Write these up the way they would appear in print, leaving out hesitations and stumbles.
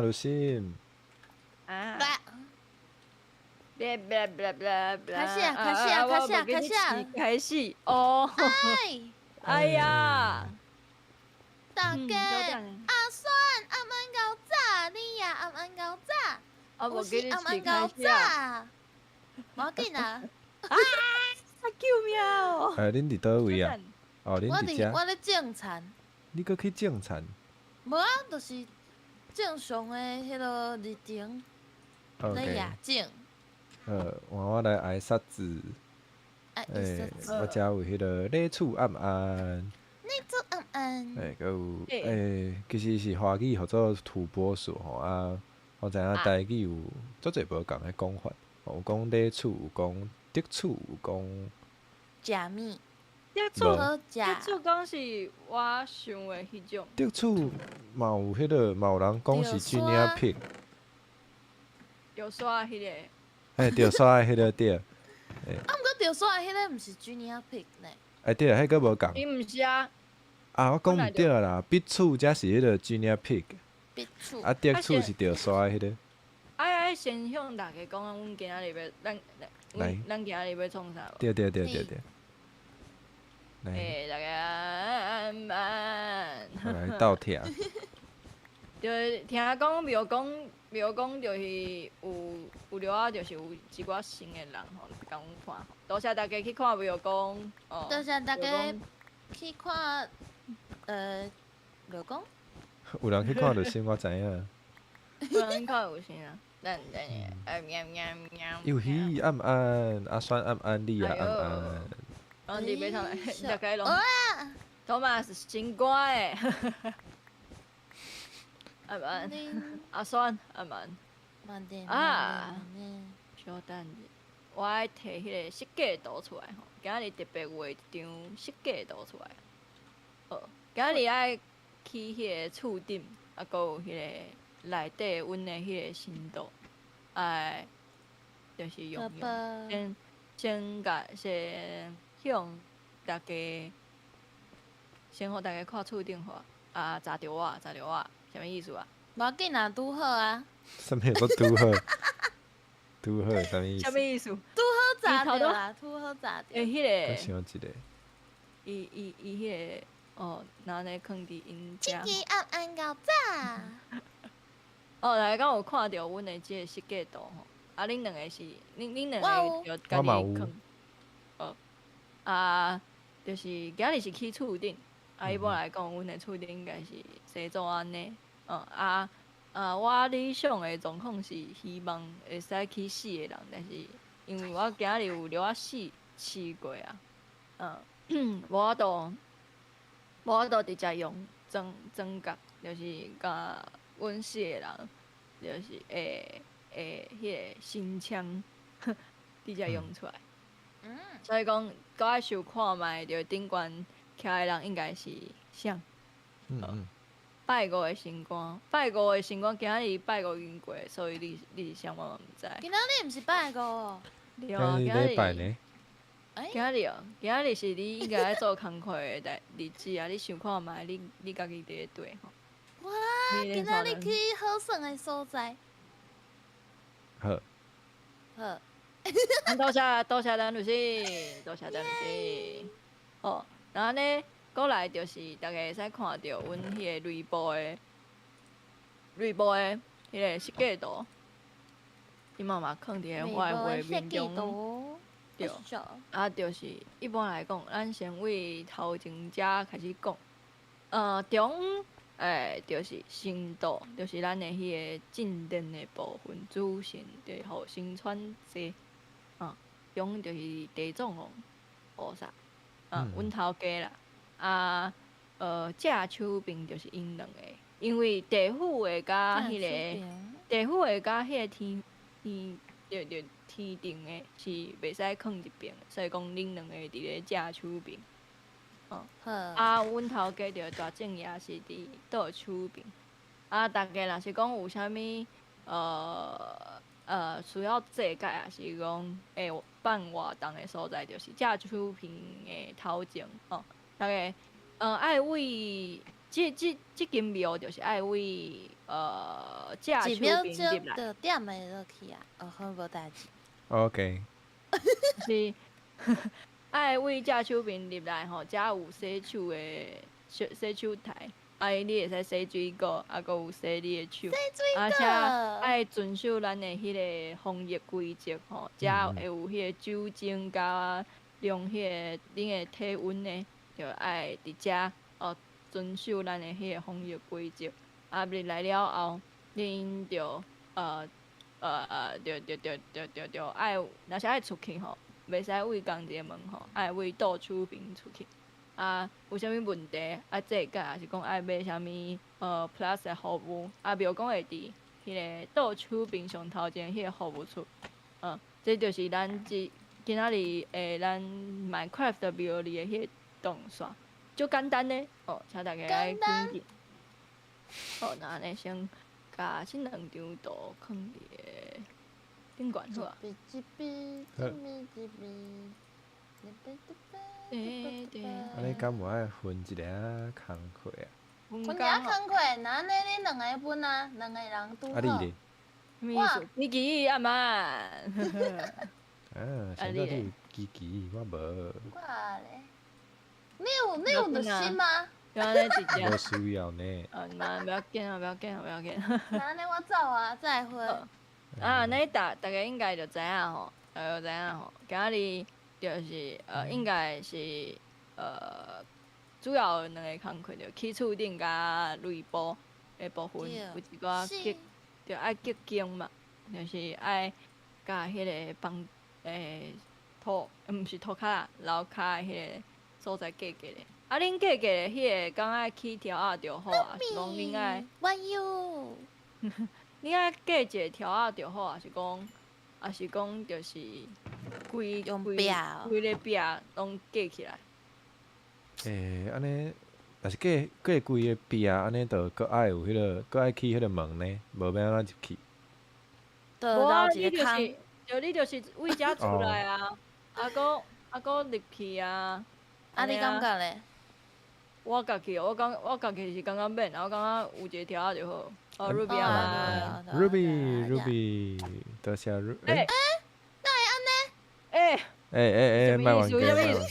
刘心，啊，来，别，开始啊，开始啊，开始啊，开始啊！开始哦！哎，哎呀，大家稍等，阿酸暗暗搞炸，你呀暗暗搞炸，有时我给你暗暗搞起开始啊！炸，无要紧啊！啊！救命哦！恁伫倒位啊？哦，恁伫遮？我咧种田，你搁去种田无啊，就是正常的迄落日程咧野种。换我来挨杀子。我遮有迄个礼处暗暗。礼处暗暗。搁有其实是华语或者土拨鼠吼啊。我知影台语有足侪无共的讲法，有讲礼处，有讲得处，有讲食物。得处讲是我想的迄种。得处嘛有迄个，嘛有人讲是水领癖。钓沙迄个。钓沙的迄个对。毋过钓沙的迄个毋是水领癖呢。对啊，迄个无共。伊毋是啊。我讲毋对啦，笔触才是迄个水领癖。笔触。得处是钓沙的迄个。先向大家讲，阮今仔日要咱今仔日要创啥无？对。大家安。来倒听。就听讲庙讲就是有了啊，就是有一寡新的人吼，甲阮看。多谢大家去看庙讲。多谢大家去看庙讲。有人去看就先，我知影。有人去看有先啊。有鱼暗暗，阿酸暗暗，你也暗暗。你要唱，大家拢。Thomas 真乖的。暗暗，阿酸暗暗。稍等者，我爱摕迄个设计图出来吼。今日特别画一张设计图出来。今日爱去迄个厝顶，搁有迄个。内底阮的迄个深度，就是用先向大家，先互大家看厝顶画，查着我，啥物意思啊？无要紧啊，拄好啊。啥物叫拄好？拄好啥物意思？啥物意思？拄好查着啦，拄好查着。迄个。我想一个。伊迄个拿来放伫因遮。天气暗暗搞早。来讲有看到阮的即个设计图吼，恁两个是，恁两个就家己放。就是今日是去厝顶，一般来讲，阮的厝顶应该是西做安尼。我理想的状况是希望会使去4个人，但是因为我今日有了试过啊，无法度直接用装甲，就是甲阮4个人。就是迄个新枪，直接用出来。所以讲，搁爱想看卖，就顶悬徛的人应该是谁？拜五的神官，今日拜五晕过，所以你是谁我毋知。今仔日毋是拜五哦。对啊，今日拜呢？今日是你应该爱做工课的日子啊！你想看卖，你家己伫咧对吼。哇！今仔日去好耍的所在。好。多谢咱律师，多谢咱律师。然后呢，过来就是大家会使看到阮迄个内部的迄个设计图，伊嘛放伫我的画面中。对。就是一般来讲，咱先为头前遮开始讲。中。就是深度，就是咱的迄个正殿的部分，主神就是互神传祭。中就是地藏王菩萨。阮头家啦。正手边就是因两个，因为地府的甲迄个天庭的是袂使放一边，所以讲恁两个伫咧正手边。阮头家着大正爷是伫倒手边。大家若是讲有啥物需要祭改，也是讲办活动的所在，就是正手边的头前。大家爱为即间庙就是爱为一架手兵秒钟入来，就点会落去啊，好无代志。 OK，是爱为架手兵入来吼，遮有洗手的洗手台，你会使洗水果，搁有洗你的手，且爱遵守咱的迄个防疫规则吼，遮会有迄个酒精甲量迄个恁的体温呢，就爱伫遮遵守咱的迄个防疫规则。入来了后，恁就就爱，若是爱出去吼，袂使为家己的门吼，爱为倒厝边出去。有啥物问题这个也是讲爱买啥物Plus 的服务，比如讲会伫迄个倒厝边上头前迄个服务处，这就是咱今仔日咱 Minecraft 庙里的迄个动线，足简单的请大家来跟进。好，那安尼先甲这2张图放伫个顶悬好啊。安尼敢有爱分一个工课啊？分一下工课，那安尼恁2个分啊，2个人拄好。你咧？我你记阿慢。现在你有记，我无。我咧，你有热心吗？要安尼直接。无需要呢。不要紧啊，不要紧啊，不要紧。那安尼我走啊，再会。安尼大家应该就知影吼，今仔日就是应该是主要2个工课，就起厝顶甲内部的部分，有一寡结，就爱结晶嘛，就是爱甲迄个房涂，毋是涂骹啦，楼骹的迄个所在隔咧。恁隔的迄个敢爱起条仔就好啊，是讲恁爱。我有。恁爱隔一个条仔就好，也是讲就是规个壁拢隔起来。安尼，若是隔规个壁，安尼就搁爱有迄个，搁爱起迄个门呢，无要安怎入去。无啊，你就是为遮出来啊，搁入去啊。你感觉咧？我家己是感觉免，我感觉有一个条仔就好。Ruby 啊 ，Ruby，多谢 Ruby。哪会安尼？莫冤家。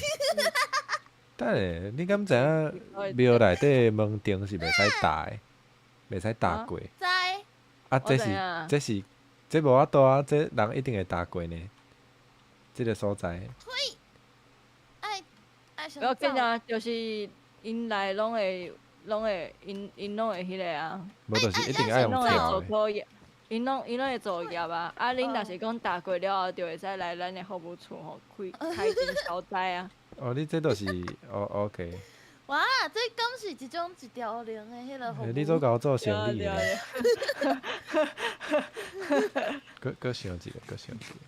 等下，你敢知影庙内底门钉是袂使打的，袂使打过。知。这无法度啊，这人一定会打过呢。这个所在。不要紧啊，就是因内拢会因拢会迄个啊。无就是一定爱用跳的。因拢会作业啊。恁若是讲打过了后，就会使来咱的服务处吼开进消灾啊。你这都是OK。哇，这敢是一种一条龙的迄个服务。你做甲我做生理呢？搁想一个。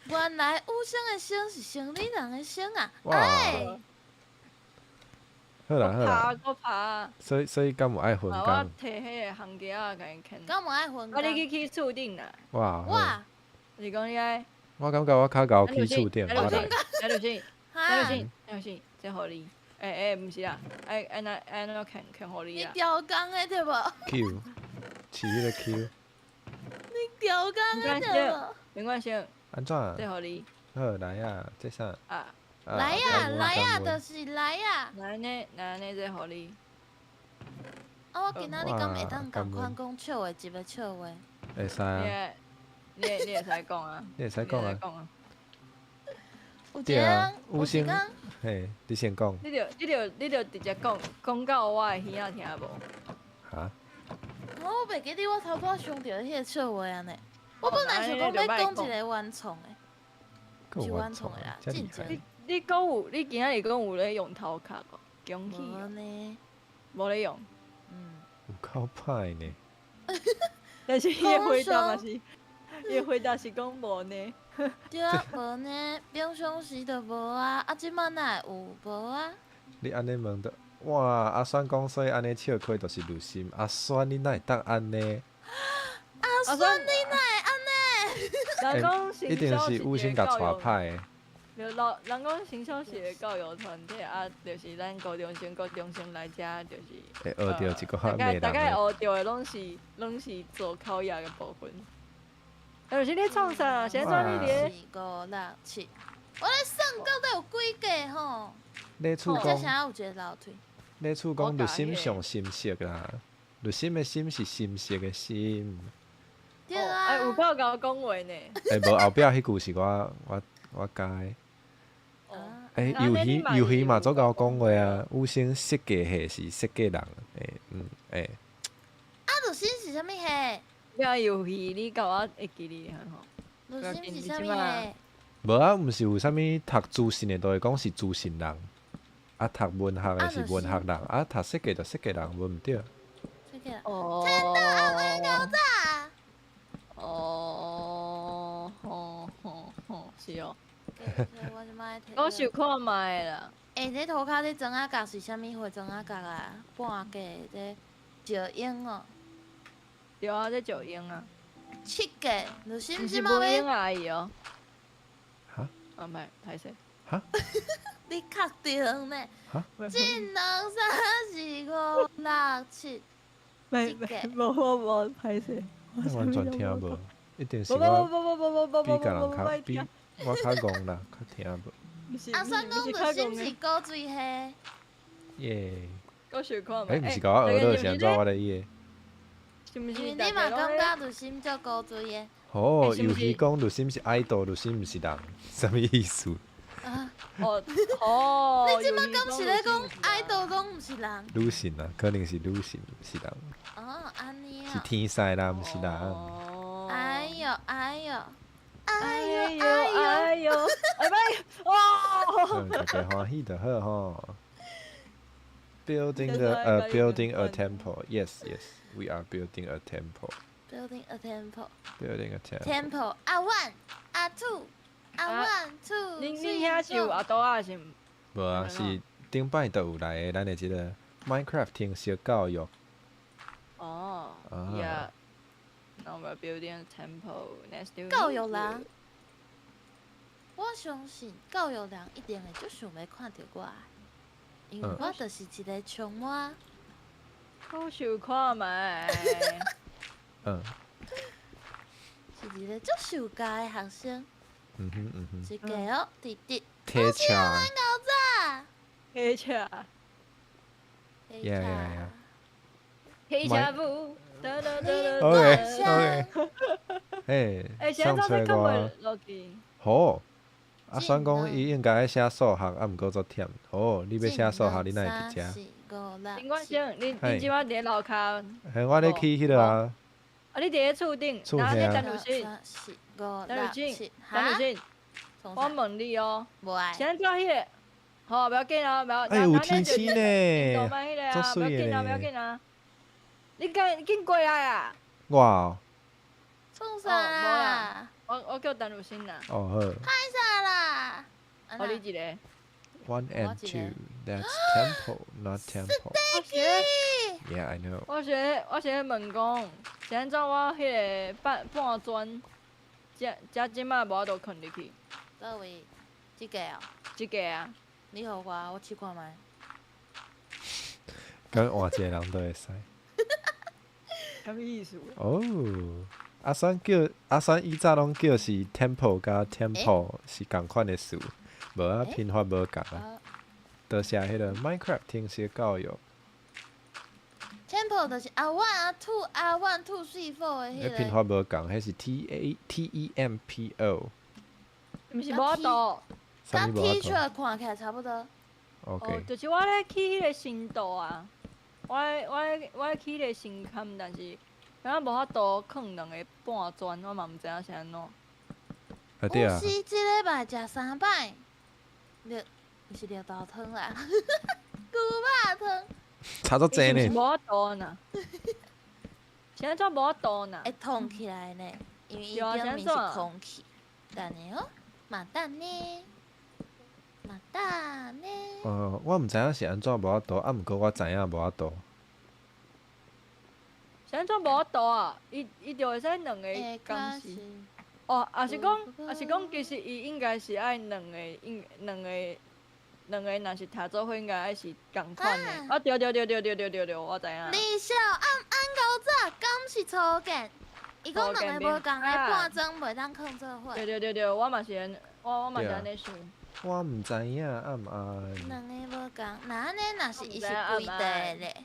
原来武生的生是生理人的生啊！好啦。我拍。所以敢有爱分工？我摕迄个行家甲因牵。敢有爱分工？你去起厝顶啦。哇。是讲你爱。我感觉我较高起厝顶，我来。刘星，这互你。毋是啦，安怎牵互你啦？你调工的对无 ？Q， 饲迄个 Q。你调工的对无？没关系。安怎？这互你。好，来啊，这啥？来呀，就是来呀。来呢，这互你。我今仔日敢会当共款讲笑话，一个笑话。会使啊。你会使讲啊。你会使讲啊。对啊，有先，嘿，你先讲。你着直接讲到我的耳仔听无？哈？我袂记得我头拄仔想到迄个笑话安尼。我本来想讲要讲一个原创的，是原创的啦，真正。你今仔日讲有咧用头壳哦，恭喜哦。无咧用。有够歹呢。但是伊的回答嘛是，伊的回答是讲无呢。对啊，无呢，平常时就无啊，即摆哪会有无啊？你安尼问的，哇！阿酸讲所以安尼笑开就是入心，阿酸你哪会当安尼？阿酸你哪会安尼？一定是有心甲带歹的。就老人讲新校系的教育团体啊，就是咱高中生来遮，就是会学到一个大概的。学到的拢是做考业的部分。就是咧创啥？现在你咧4、5、6、7，我咧算到底有几个吼？咧厝这啥讲，有一个楼梯？咧厝讲，就心上心色啦。就心的心是心色的心。对啊。有够甲我讲话呢。无后壁迄句是我加的。游戏嘛，做甲我讲话啊。有先设计系是设计人，啊，鲁心是啥物系？要游戏你甲我会记哩很好。鲁心是啥物系？无啊，毋是有啥物读资讯的，都会讲是资讯人。啊，读文学的是文学人，啊，读设计就设计人，无毋对。这个。哦。真的，我要搞炸。哦，是哦。我我想看卖啦。这涂骹这装仔角是啥物花装仔角啊？半价这石英哦。对啊，这九英啊。7个，鲁心是无英阿姨哦。哈？啊，歹势。哈？你确定呢？哈？1、2、3、4、5、6、7。无歹势。我完全听无，一定是我比甲人较比我较戆啦，较听无。啊，算讲鲁心是古水黑。耶！我想看卖。毋是甲我学到是安怎我咧伊？因为你嘛感觉鲁心足古锥的。哦，游戏讲鲁心是爱豆，鲁心毋是人，啥物意思？哦。你即摆敢是咧讲爱豆讲毋是人？女性啊，可能是女性，毋是人。哦，安尼啊。是天使啦，毋是人。哎呦！哎呦！哇！大家欢喜就好吼。Building a temple. Yes, we are building a temple. Building a temple. Building a temple. Temple. A1, A2, A1, 2. 恁遐是有阿多啊是？无啊，是顶摆就有来的咱的即个 Minecraft 听小教育。哦。Yeah. Now we're building a temple next to. 教育人，我相信教育人一定会足想要看到我，因为我就是一个充满。我想看卖。是一个足受教的学生。一个哦，弟弟。Teacher。搞炸。Teacher。Teacher 不。OK。上出我。好。啊，算讲伊应该写数学，啊，毋过足忝。哦，你要写数学，你哪会伫遮？林冠生，你即摆伫咧楼骹？我咧去迄落啊。啊，你伫咧厝顶，然后你等如信，我问你哦，现在迄个，好，不要紧啊，不要。哎，有天气呢，足水的呢。不要紧啊，你紧过来啊！哇！创啥啦？我叫陈如新啦。哦好。拍啥啦？我你一个。1 and 2, that's temple, not temple. Yeah, I know. 我是咧问讲，现在我迄个半砖，遮即摆无法度囥入去。倒位？即个哦。即个啊。你互我试看觅。敢换一个人都会使。啥物意思？哦，阿酸以早拢叫是 temple 甲 temple 是共款的事，无啊拼法无共啊。多谢迄个 Minecraft 听说教育。Temple 就是A1、A2、A1、2、3、4的迄个。拼法无共，迄是 TEMPO。毋是无度。甲 teacher 看起来差不多。OK。就是我咧去迄个深度啊，我咧去迄个深坎，但是敢若无法度囥2个半砖，我嘛毋知影是安怎。对啊。有时一礼拜食3摆，是绿豆汤啦，牛肉汤。差足济呢。是无法度呢。现在无法度呢。会痛起来呢，因为伊表面是空气。等下哦，马蛋呢？马蛋呢？我毋知影是安怎无法度，啊，毋过我知影无法度。是安怎无法度啊？伊就会使2个工时。哦，也是讲，其实伊应该是爱两个，若是读做伙，应该爱是共款的。啊，对，我知影。李小暗狗仔敢是初见？伊讲两个无共的半装袂当放做伙。对，我嘛是安尼想。我毋知影暗暗。两个无共，那安尼若是伊是规地咧？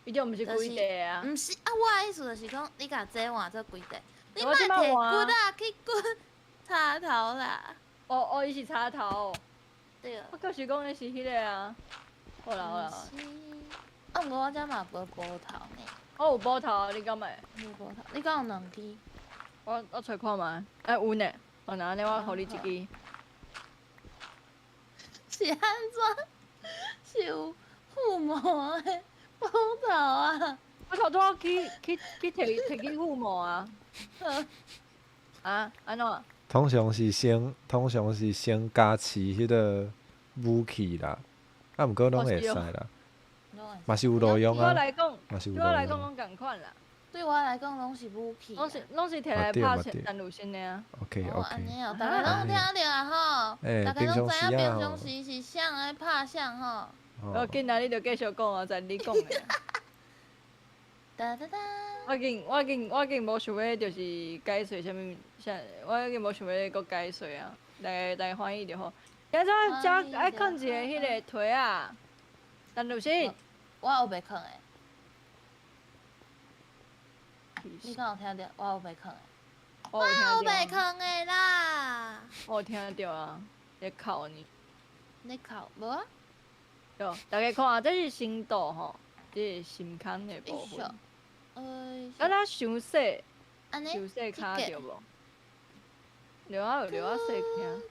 伊就毋是规地啊。毋是啊，我的意思就是讲，你甲这换做规地，你莫摕骨仔去骨插头啦。哦，伊是插头。对。我就是讲的是迄个啊。好啦。啊，毋过我遮嘛无补头呢。我有补头，你敢会？无补头，你敢有两支？我找看觅。有呢。哦，那安尼我互你一支。是安怎？是有附膜的补头啊！我头拄仔去摕去附膜啊。啊？安怎？通常是先加持迄个武器啦，啊，毋过拢会使啦，嘛是有路用啊，嘛是有路用。对我来讲拢共款啦。对我来讲拢是武器。拢是摕来拍单路线的啊。OK。安尼哦，大家拢听着啊吼，大家拢知影平常时是啥个拍啥吼。要紧啊，你着继续讲啊，在你讲的。我竟无想要就是解说啥物啥，我竟无想要搁解说啊，大家欢喜就好。今仔遮爱放一个迄个梯啊，单路线。我有袂放的。你敢有听到？我有袂放的。我有袂放的啦。我有听到啊，在哭呢。你哭无啊？对，大家看啊，这是深度吼，这是心坎的部分。敢若伤细，伤细卡着无？留啊细听。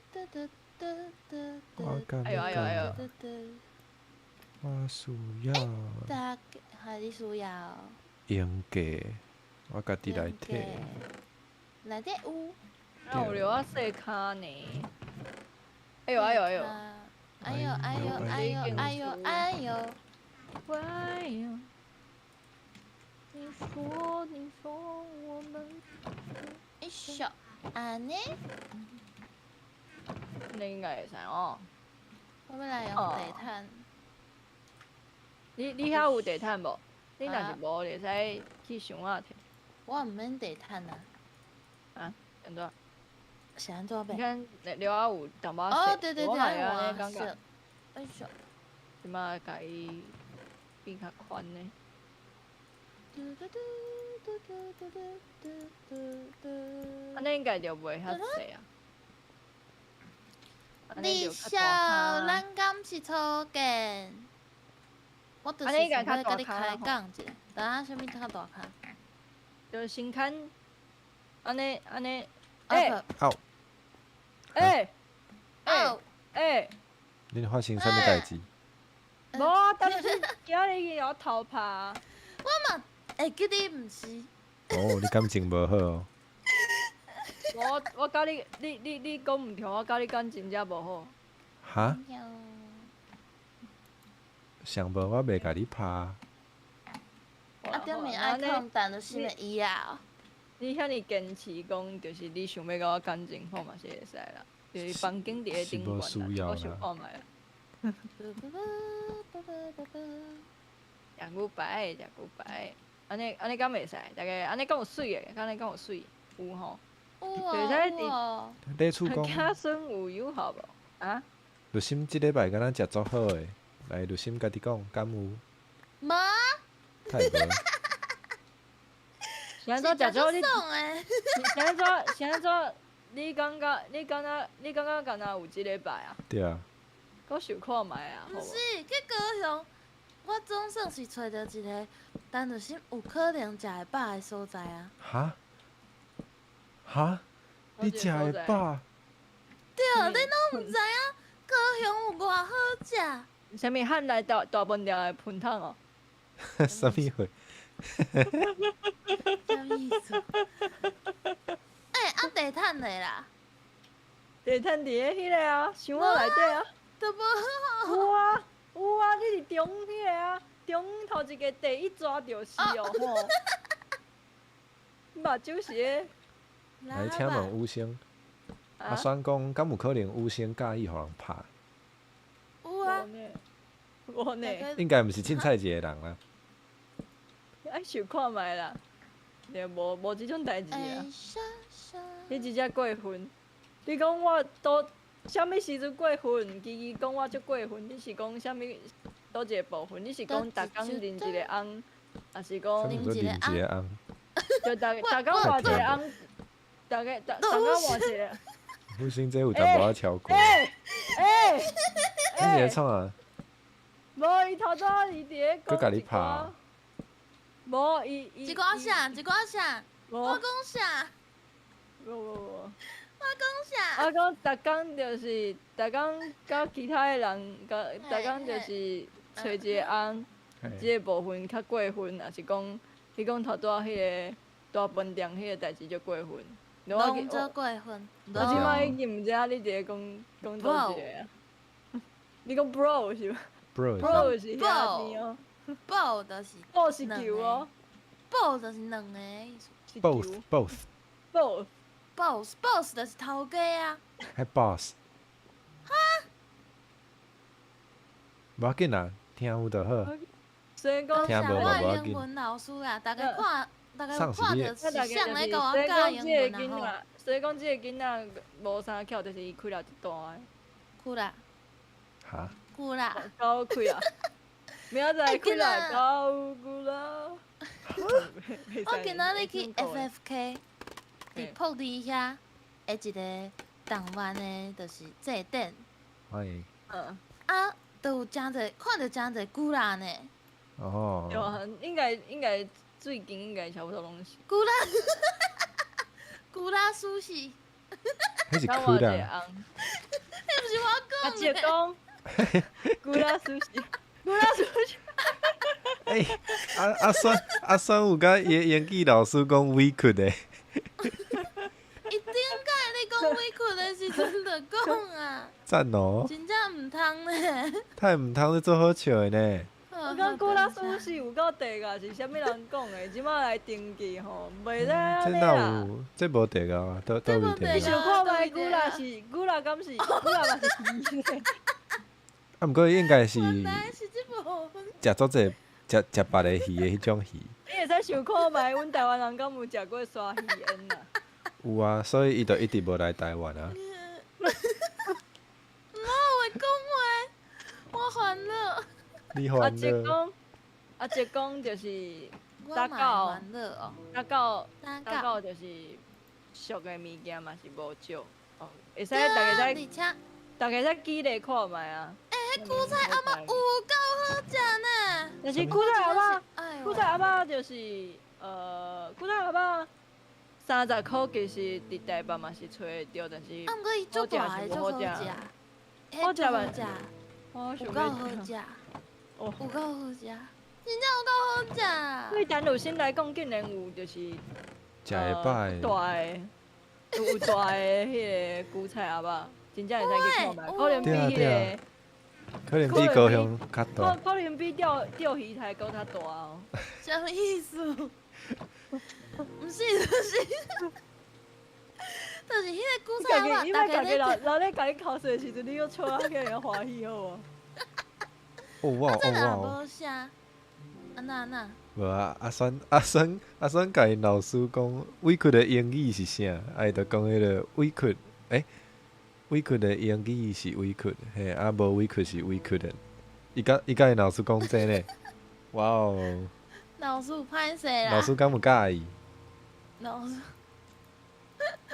哎呦！我需要。你需要？用价，我家己来摕。内底有。哪有留啊细卡呢？哎呦！你说我们。安尼。你应该会使哦。我要来用地毯。你遐有地毯无？你若是无，就使去箱仔摕。我毋免地毯啊。啊？安怎？是安怎袂？你看刘阿有淡薄仔哦，对，我感觉。即马甲伊变较宽呢。安尼应该就袂遐细啊。你笑，咱敢是初见？我就是想要甲你开讲一下，等下啥物较大卡？就先看，安尼。恁发生啥物代志？无，但是今日去我偷拍。我嘛会记得毋是。哦，你感情无好哦。我甲你讲毋听，我甲你感情真无好。哈？上无我袂甲你拍。啊，顶面爱看但就是伊啊。你遐尼坚持讲，就是你想要甲我感情好嘛是会使啦，就是房间伫咧顶悬啦，我想看觅啦。食牛排，安尼敢袂使？大家安尼敢有水诶？安尼敢有水？有吼。有啊。你厝讲。家孙有友好无？啊？陆心即礼拜敢若食足好诶，来陆心家己讲，敢有？无。太无。是安怎食足你？是安怎？你感觉敢若有即礼拜啊？对啊。我想看觅啊。毋是，去高雄，我总算是找到一个单独心有可能食会饱的所在啊。哈？你食会饱？对，你拢毋知影高雄有偌好食？啥物汉来大饭店的盆汤哦？啥物货？啥意思？地毯的啦。地毯伫咧迄个啊，箱仔内底啊。都无好。有啊，你是中迄个啊，中头一个第一抓就是哦吼。目睭是咧，来请问吴先，阿选讲，敢有可能吴先介意互人拍？有啊，我呢，应该毋是凊彩一个人啦。爱想看觅啦，对，无即种代志啊。你直接过分，你讲我倒啥物时阵过分？琪讲我足过分，你是讲啥物倒一个部分？你是讲逐工啉一个翁，还是讲啉一个翁？就逐工换一个翁，逐工换一个。吴先这有淡薄仔超过。你伫咧创啊？无，伊头早伊伫咧讲。佮甲你拍。无，伊。一个啥？我讲啥？无。我讲啥？我讲逐工就是逐工甲其他的人，逐工就是找一个翁，即个部分较过分，还是讲你讲头早迄个大饭店迄个代志就过分。拢做过分。我即摆已经毋知影你伫咧讲倒一个啊？你讲 bro 是吗 ？bro 是遐边哦。ball 就是。ball 是球哦。ball 就是两个意思。boss 就是头家啊。还 boss。哈。无要紧啦，听有就好。所以讲，听无嘛无要紧。英文老师啊，大家看着像咧甲我教教英文啊吼。所以讲，即个囡仔无啥巧，就是伊开了一段个。哭啦。哈？哭啦。高开啊！明仔载开来高哭啦。我今仔日去 FFK， 伫铺底遐，一个动漫的，就是祭典。哎。啊，都有真侪，看到真侪古拉呢。哦。对啊，应该最近应该差不多拢是。古拉。古拉苏西。迄是古拉。迄毋是我讲。阿姐讲。古拉苏西。古拉苏西。哎，阿酸有甲演技老师讲 weak 的。一定甲你讲 weak 的时阵就讲啊。赞哦。真正毋通呢。太毋通咧做好笑的呢。我讲古拉苏西有够地个，是啥物人讲的？即摆来登记吼，袂使安尼啦。这无地个啊，都位地。你想看觅古拉是古拉，敢是古拉嘛是鱼咧？啊，毋过应该是。食做者食别个鱼的迄种鱼。你会使想看觅，阮台湾人敢有食过沙鱼烟啊？有啊，所以伊就一直无来台湾啊。我会讲话，我烦恼。你烦恼。阿姐讲就是打狗，打狗就是俗的物件嘛是无少哦，会使大家使记咧看觅啊。迄韭菜阿嬷有够好食呢。但是韭菜阿嬷就是韭菜阿嬷30箍，其实伫台北嘛是找会着，但是毋过伊足大个，足好食。好食嘛？有够好食，有够好食，真正有够好食。对陈如新来讲，竟然有就是食会歹。大个，有大个迄个韭菜阿嬷，真正会使去看觅，可能比迄个。可能比高雄较大。可能比钓鱼台搁较大哦。什么意思？毋是，就是迄个韭菜嘛，大家咧。老咧甲你口水的时阵，你又笑啊，叫人欢喜好无？哦哇哦哇！无啥，安那。无啊，阿酸甲因老师讲，weak 的英语是啥？伊就讲迄个 weak， weak 的英语是 weak， 嘿，啊无 weak 是 weak 的。伊甲因老师讲这呢，哇哦！老师歹势啦。老师敢有介意？老师。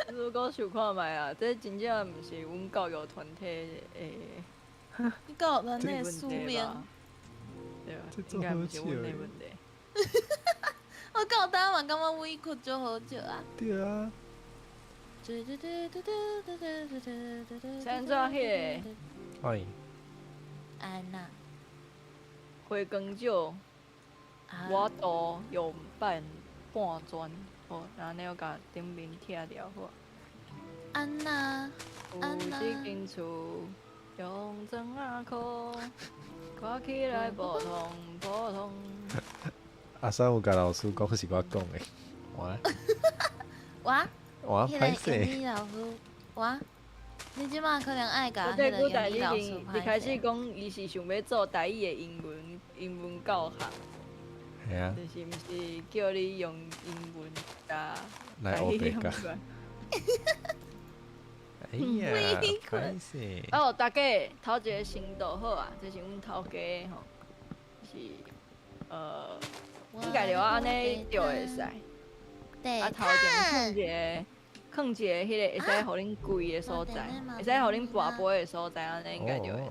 如果想看觅啊，这真正毋是阮教育团体诶。教育团体输命。对啊，应该毋是阮的问题。我教单嘛，感觉委屈就好笑啊。对啊。先做迄个。哎。安那。花光酒，我都用半砖，好，然后你要甲顶面拆掉好。安那。有一间厝，用砖仔箍，看起来普通。阿酸有甲老师讲是我讲的，我哇，迄歹势，个英语老师，哇，你即马可能爱甲我迄个这久代英语老师一开始讲，伊是想要做台语的英文教学，系啊，就是毋是叫你用英文甲来台语用黑白教出来。哎呀，歹势，哦，大家头一个先倒好啊，这是阮头家吼，是应该着安尼就会使。啊，头前放一个迄个会使互恁跪的所在，会使互恁跋杯的所在，安尼应该就会。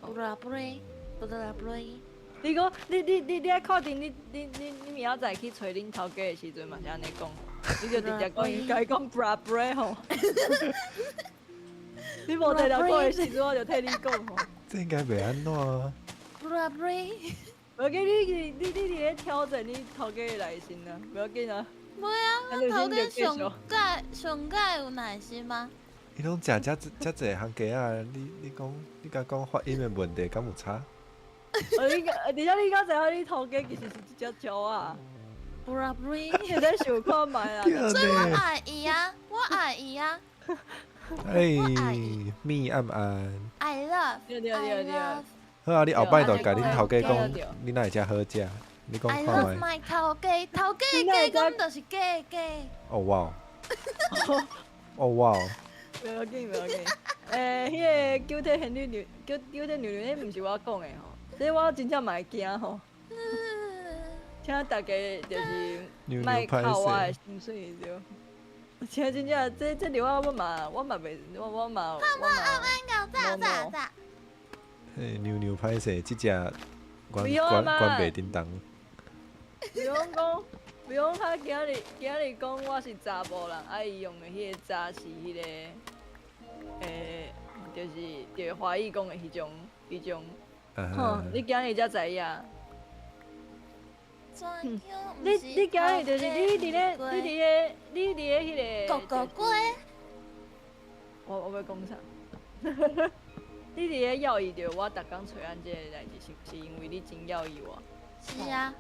布拉布雷，布拉布雷。你讲，你爱确定你明仔载去找恁头家的时阵嘛是安尼讲，你就直接讲，甲伊讲 bra bra 吼。你无地条讲的时阵，我就替你讲吼。这应该袂安怎啊？布拉布雷。不要紧，你伫咧挑战你头家的耐心啊，不要紧啊。袂啊，我头家上届有耐心吗？伊拢食遮济行家啊！你甲讲发音的问题，敢有差？而且你刚才你头家其实是一只鸟啊，布拉布雷。你在想看卖啊？所以我爱伊啊，我爱伊啊。哎，咪暗暗。 I love。对对对对。好啊，你后摆就甲恁头家讲，你哪会遮好食？你讲 I 看 love 卖。 my 头家，头家的家讲就是家家。哦哇！哦哇！不要紧，不要紧。迄个九体仙女九体牛牛，迄毋是我讲的吼，所以我真正嘛会惊吼。请大家就是莫靠我的心水着。真正这里我嘛袂，我嘛。炸。嘿，牛歹势，即只关袂叮当。比方他今日讲我是查某人，啊伊用的迄个查是迄个，就是华语讲的迄种。吼，你今日才知影。你今日就是你伫咧迄个。狗龟。我要讲啥？你伫咧要伊着我逐工找咱这个代志，是不是因为你真要伊我？是啊。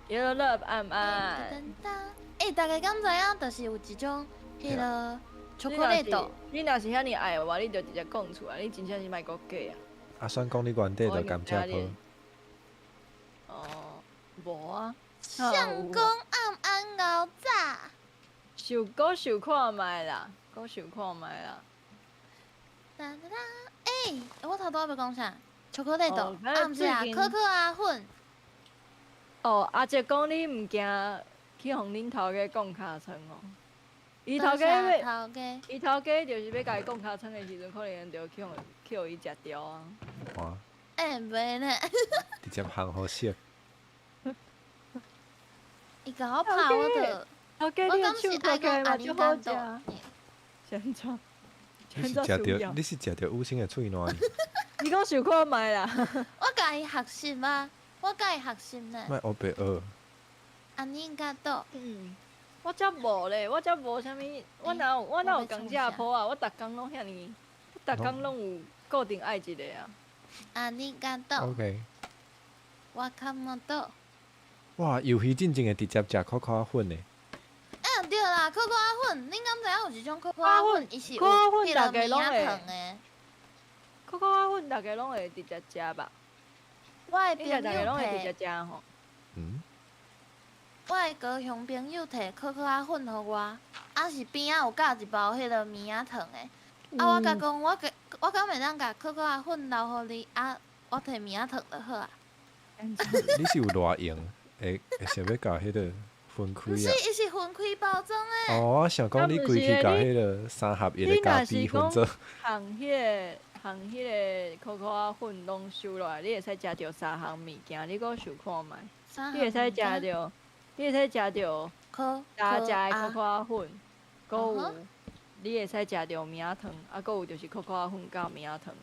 Your love 暗暗。大家敢知影，就是有一种迄个巧克力豆。你若是遐尼爱我，你就直接讲出来，你真正是莫搁假啊。啊，算讲你原底就甘蔗泡。哦，无啊。相公暗暗熬炸。想看卖啦，搁想看卖啦。我头拄要讲啥？巧克力豆，毋是啊，可可啊粉。哦，阿姐讲你毋惊去互恁头家讲尻川哦。伊头家就是要甲伊讲尻川的时阵，可能就去互伊食掉啊。哇！袂呢。直接烘好食。伊甲我拍我就。头家你的手拍起来嘛就好食。先装。你是食着五星的喙烂。你讲想看卖啦。我甲伊学习啊，我甲伊学习呢。莫黑白学。安尼应该倒。我则无咧，我则无啥物，我哪有甘蔗铺啊？我逐工拢遐尼，逐工拢有固定爱一个啊。安尼该倒。OK。我看无倒。哇，游戏真正会直接食可可粉的。对啦，可可粉，恁敢知影有一种可可粉，伊是有迄个米仔糖的。可可粉大家拢会直接食吧？我的朋友大家拢会直接食吼。我的高雄朋友摕可可粉互我，是边仔有夹一包迄个米仔糖的。我甲讲，我敢袂当甲可可粉留互你，我摕米仔糖就好啊。你是有偌用？会想要甲迄个分开啊？不是，伊是分开包装的。哦，我想讲你规去甲迄个三合一的咖啡混做。含迄个可可粉拢收落来，你会使食着三项物件，你搁想看卖？你会使食着大只的可可粉，搁有你会使食着米仔糖，搁有就是可可粉甲米仔糖。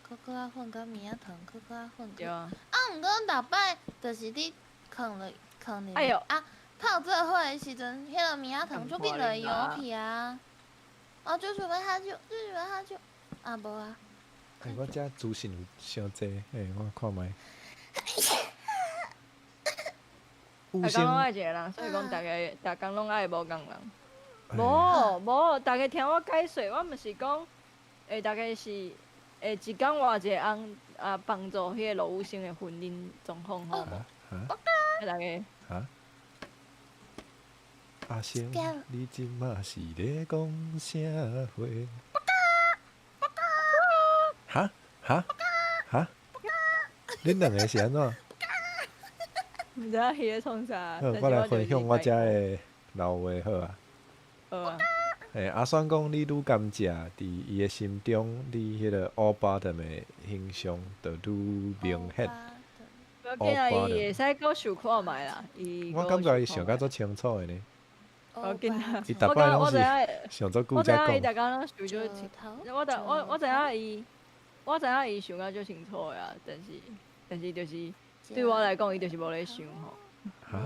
可可粉甲米仔糖，可可粉。对啊。毋过逐摆就是你放入。哎呦！泡做伙的时阵，迄个米仔糖足紧就会溶去啊。就想要喝酒，无啊。我遮资讯有伤济，我看卖。五大家拢星爱一个人，所以讲大家拢爱无共人。哎无，大家听我解说，我毋是讲，大概是一天换一个翁帮助迄个罗武星的婚姻状况好无？大家啊！阿星，你即马是咧讲啥话？哈？恁两个是安怎？毋知影迄个创啥。好，我来分享我遮的老话好啊。好啊。阿选讲你愈甘蔗，伫伊的心中，你迄个乌巴的的形象就愈明显。我见啊，伊会使搁想看觅啦。我感觉伊想甲足清楚的呢。我见啊，伊逐摆拢是想足久才讲。我知影伊逐工拢想足清，我知影伊想甲足清楚的啊，但是就是对我来讲，伊就是无咧想吼。哈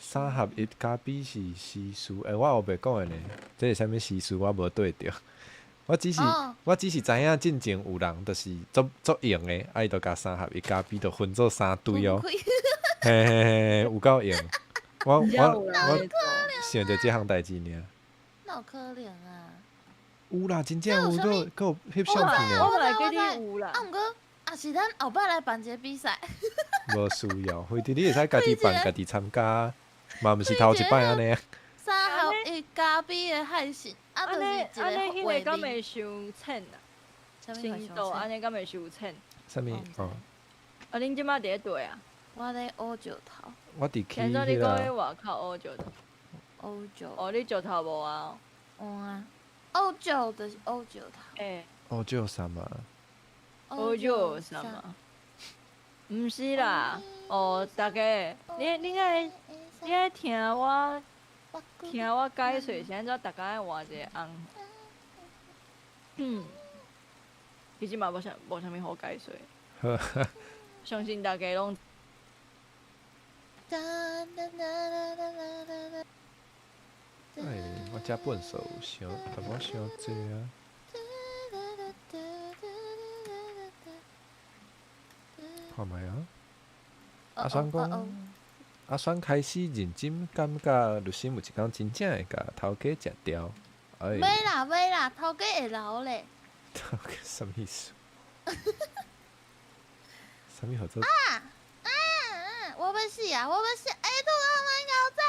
？3合1加 B 是时数，我后壁讲的呢，这是啥物时数？我无对着。我只是知影进前有人就是足用的，伊就甲3合1加 B 就分做3堆哦。嘿，有够用。我想着即项代志尔。哪有可能啊？有啦，真正有，佫有翕相片呢。我来记你有啦。毋过也是咱后摆来办一个比赛。无需要，回头你会使家己办、家己参加，嘛毋是头一摆安尼。3合1加 B 的海信，就是一个迄个敢会伤浅啊？深度安尼敢会伤浅？啥物？哦。恁即摆伫咧对啊？我咧乌石头。我伫去现在你讲喺外口乌石头。乌石。你石头无啊？有啊。乌石就是乌石头。乌石啥嘛？乌石啥嘛？毋是啦，大家，你爱听我解说，是安怎？大家爱换一个翁。其实嘛无啥物好解说。相信大家拢。我遮本数淡薄伤济啊。看觅啊！阿选开始认真感觉，律师有一天真正会甲头家食掉。买啦，头家会留咧。头家什么意思？什么合作？我要死啊！我要死！拄我买牛仔，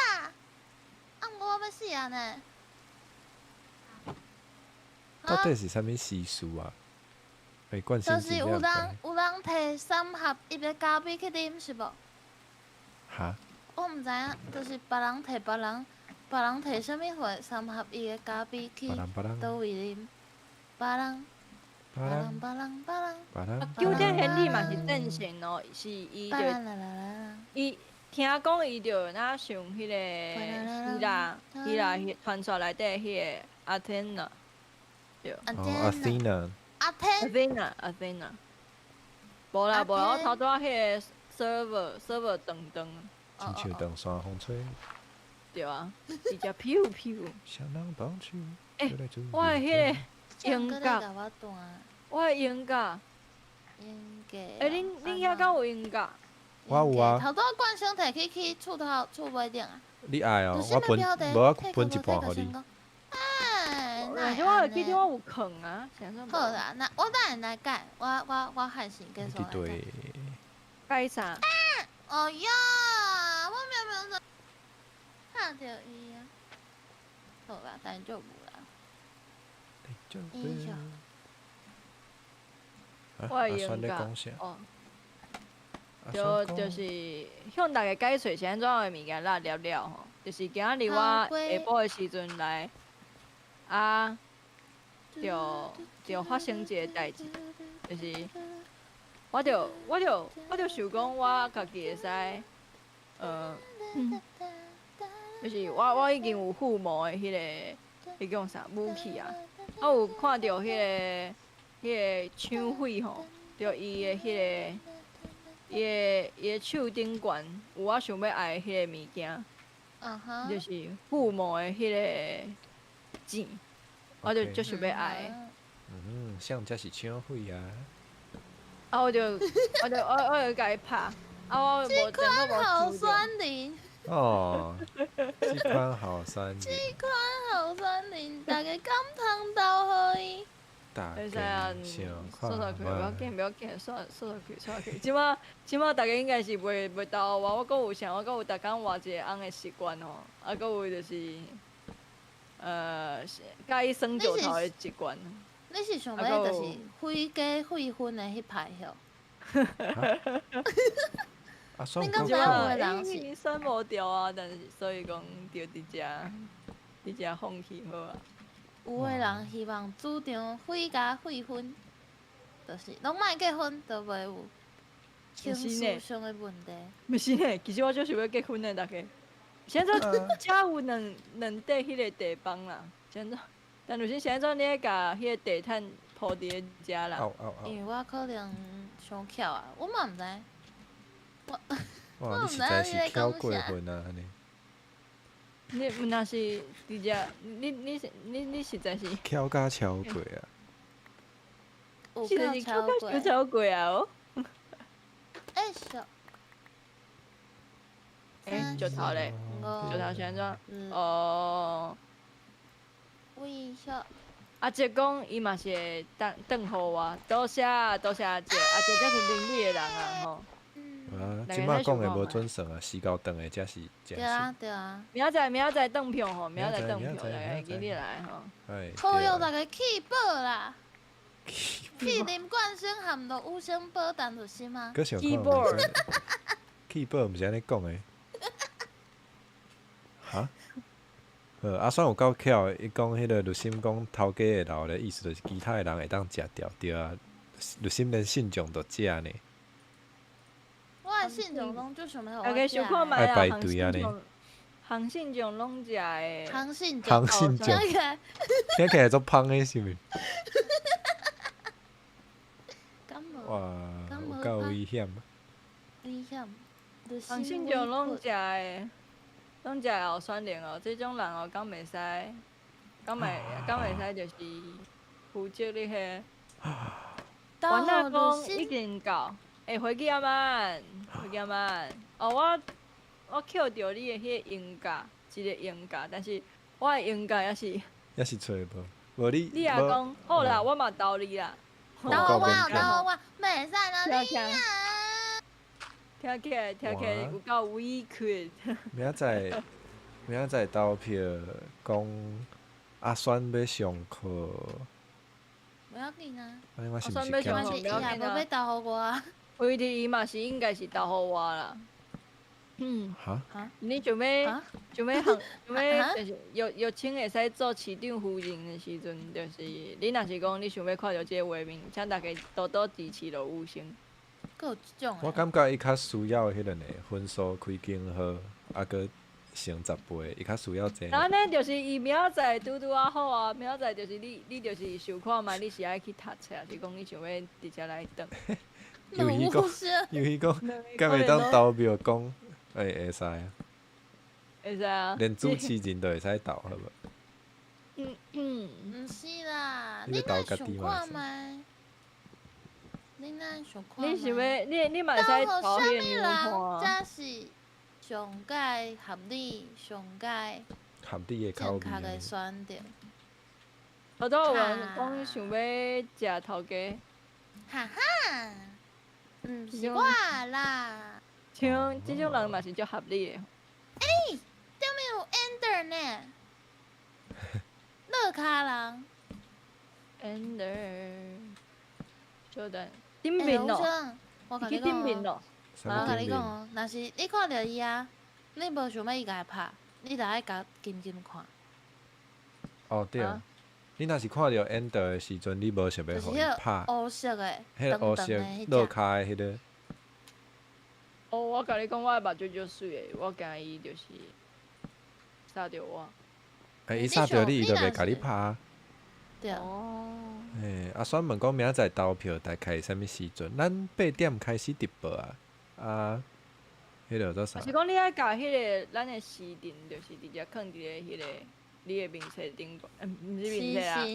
毋过我要死啊呢。到底是啥物时事啊？冠心就是有人摕3合1的咖啡去啉是无？哈？我毋知影，就是别人摕啥物货3合1的咖啡去倒位啉？别人。九天henry嘛是正线哦，是伊听讲伊着若上迄个希腊传说内底迄个阿天娜，对。Athena，无啦，我头拄仔迄个 server 长，亲像长山风吹。对啊，直接飘。双人绑手。我的迄个音乐，我的音乐。恁遐敢有音乐？我有啊。头拄仔冠星摕去厝尾顶啊。你爱哦，我分一半互你。但是我会记得我有空啊，好啦，那我等下来改，我汉信跟说来改。改啥？哦呀，我明明看到伊啊。好啦，但就无啦。英雄。我的音乐，就是向大家解说是安怎的物件啦，了吼，就是今仔日我下晡的时阵来。就发生一个代志，就是我就想讲，我家己会使，就是我已经有父母的迄讲啥武器啊，我有看到迄个抢匪吼，着伊的伊的手顶悬有我想要爱的迄个物件，就是父母的迄个钱。我就想要爱。像这是抢匪啊！我就甲伊拍，我无这款好酸灵。哦，这款好酸这饮，款好酸饮，大家敢通豆互伊？大会使啊，家想看说说去，不要卖。紧，不要紧，说说去，说去。即马大家应该是袂斗我，我阁有啥，我阁有逐工换一个红的习惯吼，啊，阁有就是介意耍石头的习惯。你是想要就是废家废婚的迄派吼？啊，算你敢有知影有的够人是伊选无着啊，但是所以讲着伫遮放弃好啊。有的人希望主张废家废婚，就是拢莫结婚，就袂有情绪上的问题。毋是呢，其实我就想要结婚的，大家。现在遮有两块迄个地方啦，现在，但就是现在你爱甲迄个地毯铺伫咧遮啦。因为我可能伤巧啊，我嘛毋知。哇，你实在是巧过分啊！安尼，你若是伫遮，你实在是，巧甲巧过啊！有实在是巧过。有超过啊哦。哎小，石头咧，石头是安怎？哦。微笑。阿姐讲伊嘛是会转互我，多谢多谢阿姐，阿姐才是伶俐的人啊吼。啊，即摆讲的无准算啊，时到长的才是正对啊对啊。明仔载转票吼，明仔载转票，大家记你来吼。哎，好用大家气宝啦！气林冠生含到五声宝单就心啊。搁想看无是？keyboard 毋是安尼讲的。哈？阿算有够巧的，伊讲迄个绿心讲头家的老的意思就是其他的人会当食掉，对啊。绿心连信众都食呢。我的信众拢就想要大家想看觅爱啊，排队安尼。行信众拢食的。行信众。行信众。听起来足芳的是毋是？哇，有够危险。危险。行信众拢食的，拢食后酸灵哦，这种人哦，敢袂使，敢袂使就是负责你迄。原来讲已经到，飞机阿慢，飞机阿慢。哦，我捡着你的迄个音架，一个音架，但是我的音架也是找无，无你。你也讲好啦，我嘛斗你啦。斗我，袂使啦你啊！听起来有够委屈。明仔载投票讲阿酸要上课。不要紧啊！阿酸要上课，不要紧啊！要斗互我啊！为伫伊嘛是应该是斗互我啦。哈？你想要就是有请会使做市长夫人的时阵，就是你若是讲你想要看到这个画面，请大家多多支持就有先。佫有即种。我感觉伊较需要迄个呢，分数开更好，啊佫升10倍，伊较需要这。安尼就是伊明仔载拄啊好啊，明仔载就是你就是想看觅，你是爱去读册，还是讲你想要直接来等？尤其讲，敢会当投票讲，会使啊。会使啊。连主持人都会使投，好无？毋是啦，你若想看觅？你若想看？你想要你嘛会使投迄个牛才是上界合理、上界正确的选择。好多有人讲想要食头家。哈哈，毋是我啦。像即种人嘛是足合理的。对面有 Ender 呢，乐卡人。Ender，稍等，顶面咯。我甲你顶面咯。我甲你讲哦，若是你看到伊啊，你无想要伊甲伊拍，你着爱甲静静看。哦对，你若是看到 Ender 的时阵，你无想要互伊拍。乌色的，迄个乌色乐卡的迄个。哦，我甲你讲，我的目睭足水的，我惊伊就是杀着我。伊杀着你，伊就袂甲你拍。对。阿选问讲明仔载投票大概啥物时阵？咱8点开始直播啊。迄个做啥？是讲你爱甲迄个咱的时定，就是直接放伫咧迄个你的名册顶悬，毋是名册啊。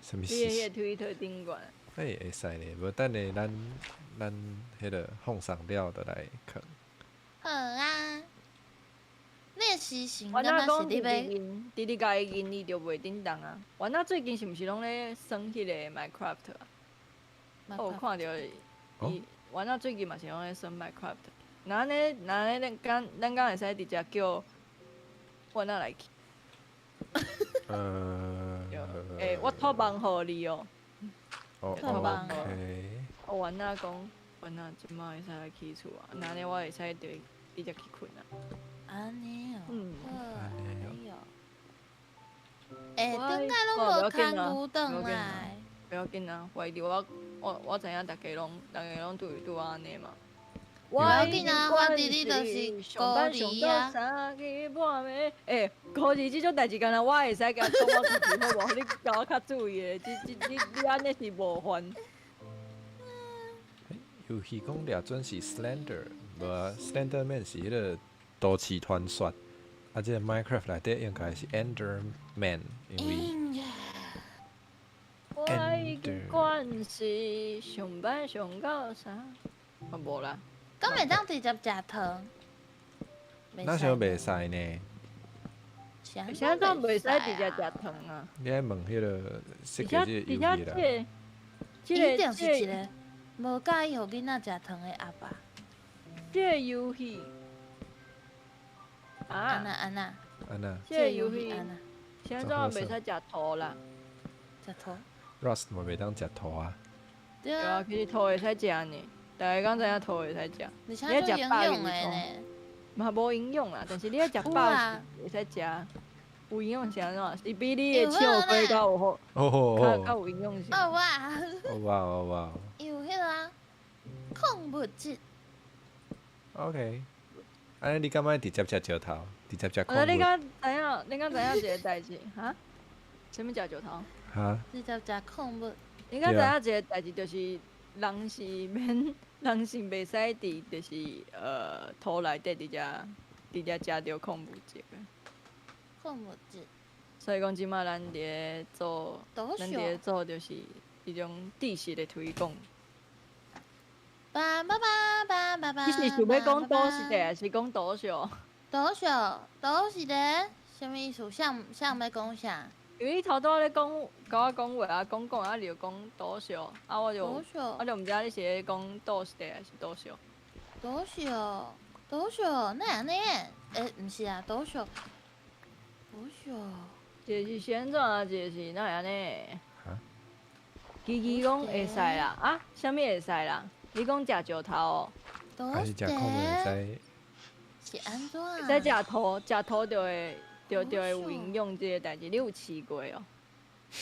啥物？你的迄个推特顶悬。会使咧，无等下咱迄个放上了就来看。好啊。时辰，阮敢若是那讲直你要直家己印伊就袂叮当啊。阮那最近是毋是拢咧耍迄个 Minecraft 啊？我有看着伊，阮那最近嘛是拢咧耍 Minecraft。那安尼咱敢会使直接叫阮那来去？我托梦互你哦。哦托梦，OK，阮那讲，阮那即摆会使来起厝啊。那安尼我会使就直接去困啊。安尼哦，安尼哦哎，顶摆拢无空牛顿来。不要紧啊，怀疑我知影大家拢对我安尼嘛。不要紧啊，反正你就是上班上到3更半暝。高二即种代志，敢若我会使甲讲我自己好无？你甲我较注意诶，你安尼是无烦。游戏讲掠准是 Slender， 无啊 ，Slenderman 是迄个都市传说，啊，即个 Minecraft 内底应该是 Enderman， 因为我已经惯是上班上到3，无啦。敢袂当直接食汤？那想袂使呢？现在都袂使直接食汤啊！你爱问迄个设计而即个游戏啦。伊一定是一个无介意互囡仔食汤的阿爸。这个游戏安那，这个游戏安那，现在袂使食土啦。食土。Rust 嘛袂当食土啊。对对啊，其实土会使食呢，大家敢知影土会使食？而且做营养的呢。嘛无营养啦，但是你爱食饱会使食。有营养是安怎？是比你的笑龟较有好，较有营养性。哦哇！哦哇哦哇！有迄个啊，矿物质。OK， 安尼你敢莫直接食石头，直接食矿物？你敢知影一个代志？哈？啥物食石头？哈？直接食矿物。你敢知影一个代志，就是人是袂使伫就是土内底直接食着矿物质的。矿物质。所以讲，即马咱伫做就是一种知识的推广。你是想要讲倒是地，还是讲倒小？倒小，倒是地，啥物意思？想要讲啥？因为你头拄咧甲我讲话啊，讲啊，你就讲倒小，啊我就毋知你是咧讲倒是地还是倒小。倒小，那安尼？毋是啊，倒小。一个是先怎啊？一个是哪会安尼？讲会使啦，啊，啥物会使啦？你讲食石头哦？还是食矿物会使？是安怎啊？会使食土就会有营养这个代志，你有试过哦？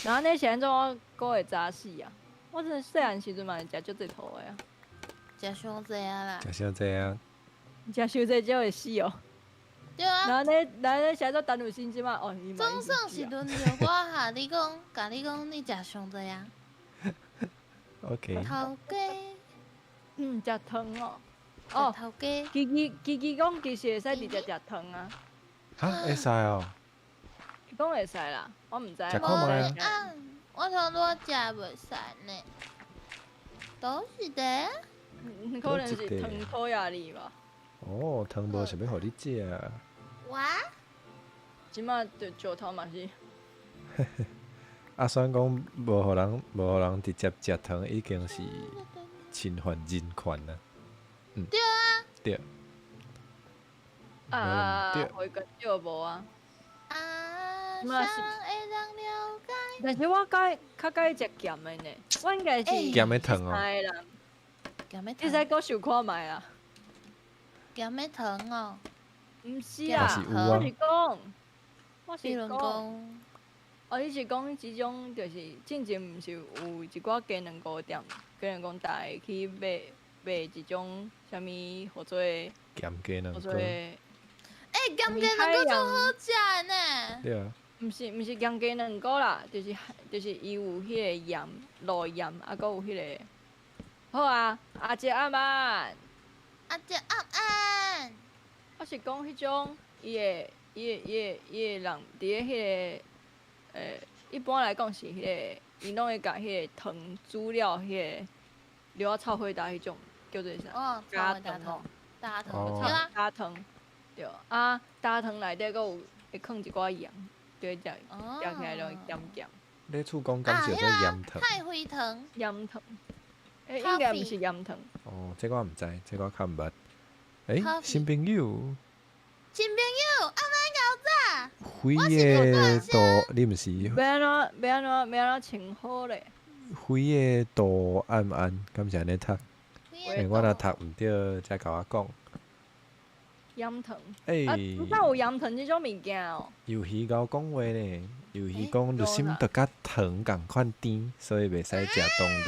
然后安尼是安怎我会早死啊？我真细汉时阵嘛是食足侪土的啊。食伤济啊啦！食伤济啊！食伤济才会死哦。对啊。然后呢，现在等有心即嘛，哦，伊嘛。总算是轮到我哈，你讲，甲你讲，你食伤济啊 ？OK。头家。食汤哦。哦。头家。基讲其实会使直接食汤啊。哈，会使哦。伊讲会使啦，我毋知。食看卖啊！我头拄食袂使呢。倒是的。可能是汤讨厌你吧。哦，汤无想要互你食。哇！即马就石头嘛是。啊，算讲无互人直接食汤，已经是侵犯人权啦。对啊。对。啊，会跟少无啊？啊，想会当了解。但是我较介意食咸的呢，我应该是咸的汤哦。你使搁想看卖啊？咸的汤哦。毋是啊，我是讲，你是讲即种就是之前毋是有一寡鸡卵糕店，鸡卵糕台去卖一种啥物号做咸鸡卵糕。咸鸡卵糕真好食呢。对啊。毋是咸鸡卵糕啦，就是伊有迄个盐落盐，啊，搁有迄个。好啊，阿姐阿曼。我是讲迄种，伊个人伫咧迄个一般来讲是迄个，伊拢会甲迄个汤煮了迄个料仔炒火搭迄种，叫做啥？哦，加汤哦。加汤，加汤，对啊，焦糖内底佫有会放一寡盐，就会食哦食起来容易咸咸。你厝讲敢是有做盐糖？太灰糖，盐糖，应该毋是盐糖。哦，这我毋知，这我较毋捌。诶， Coffee 新朋友，新朋友，阿妈搞灰的图，你毋是要安怎穿好咧？灰的图暗暗，敢是安尼读？咋？诶，我若读毋对，才甲我讲。盐糖，诶、啊，毋知有盐糖即种物件哦。游戏甲我讲话呢，游戏讲有就心啦得甲糖共款甜，所以袂使食冻类。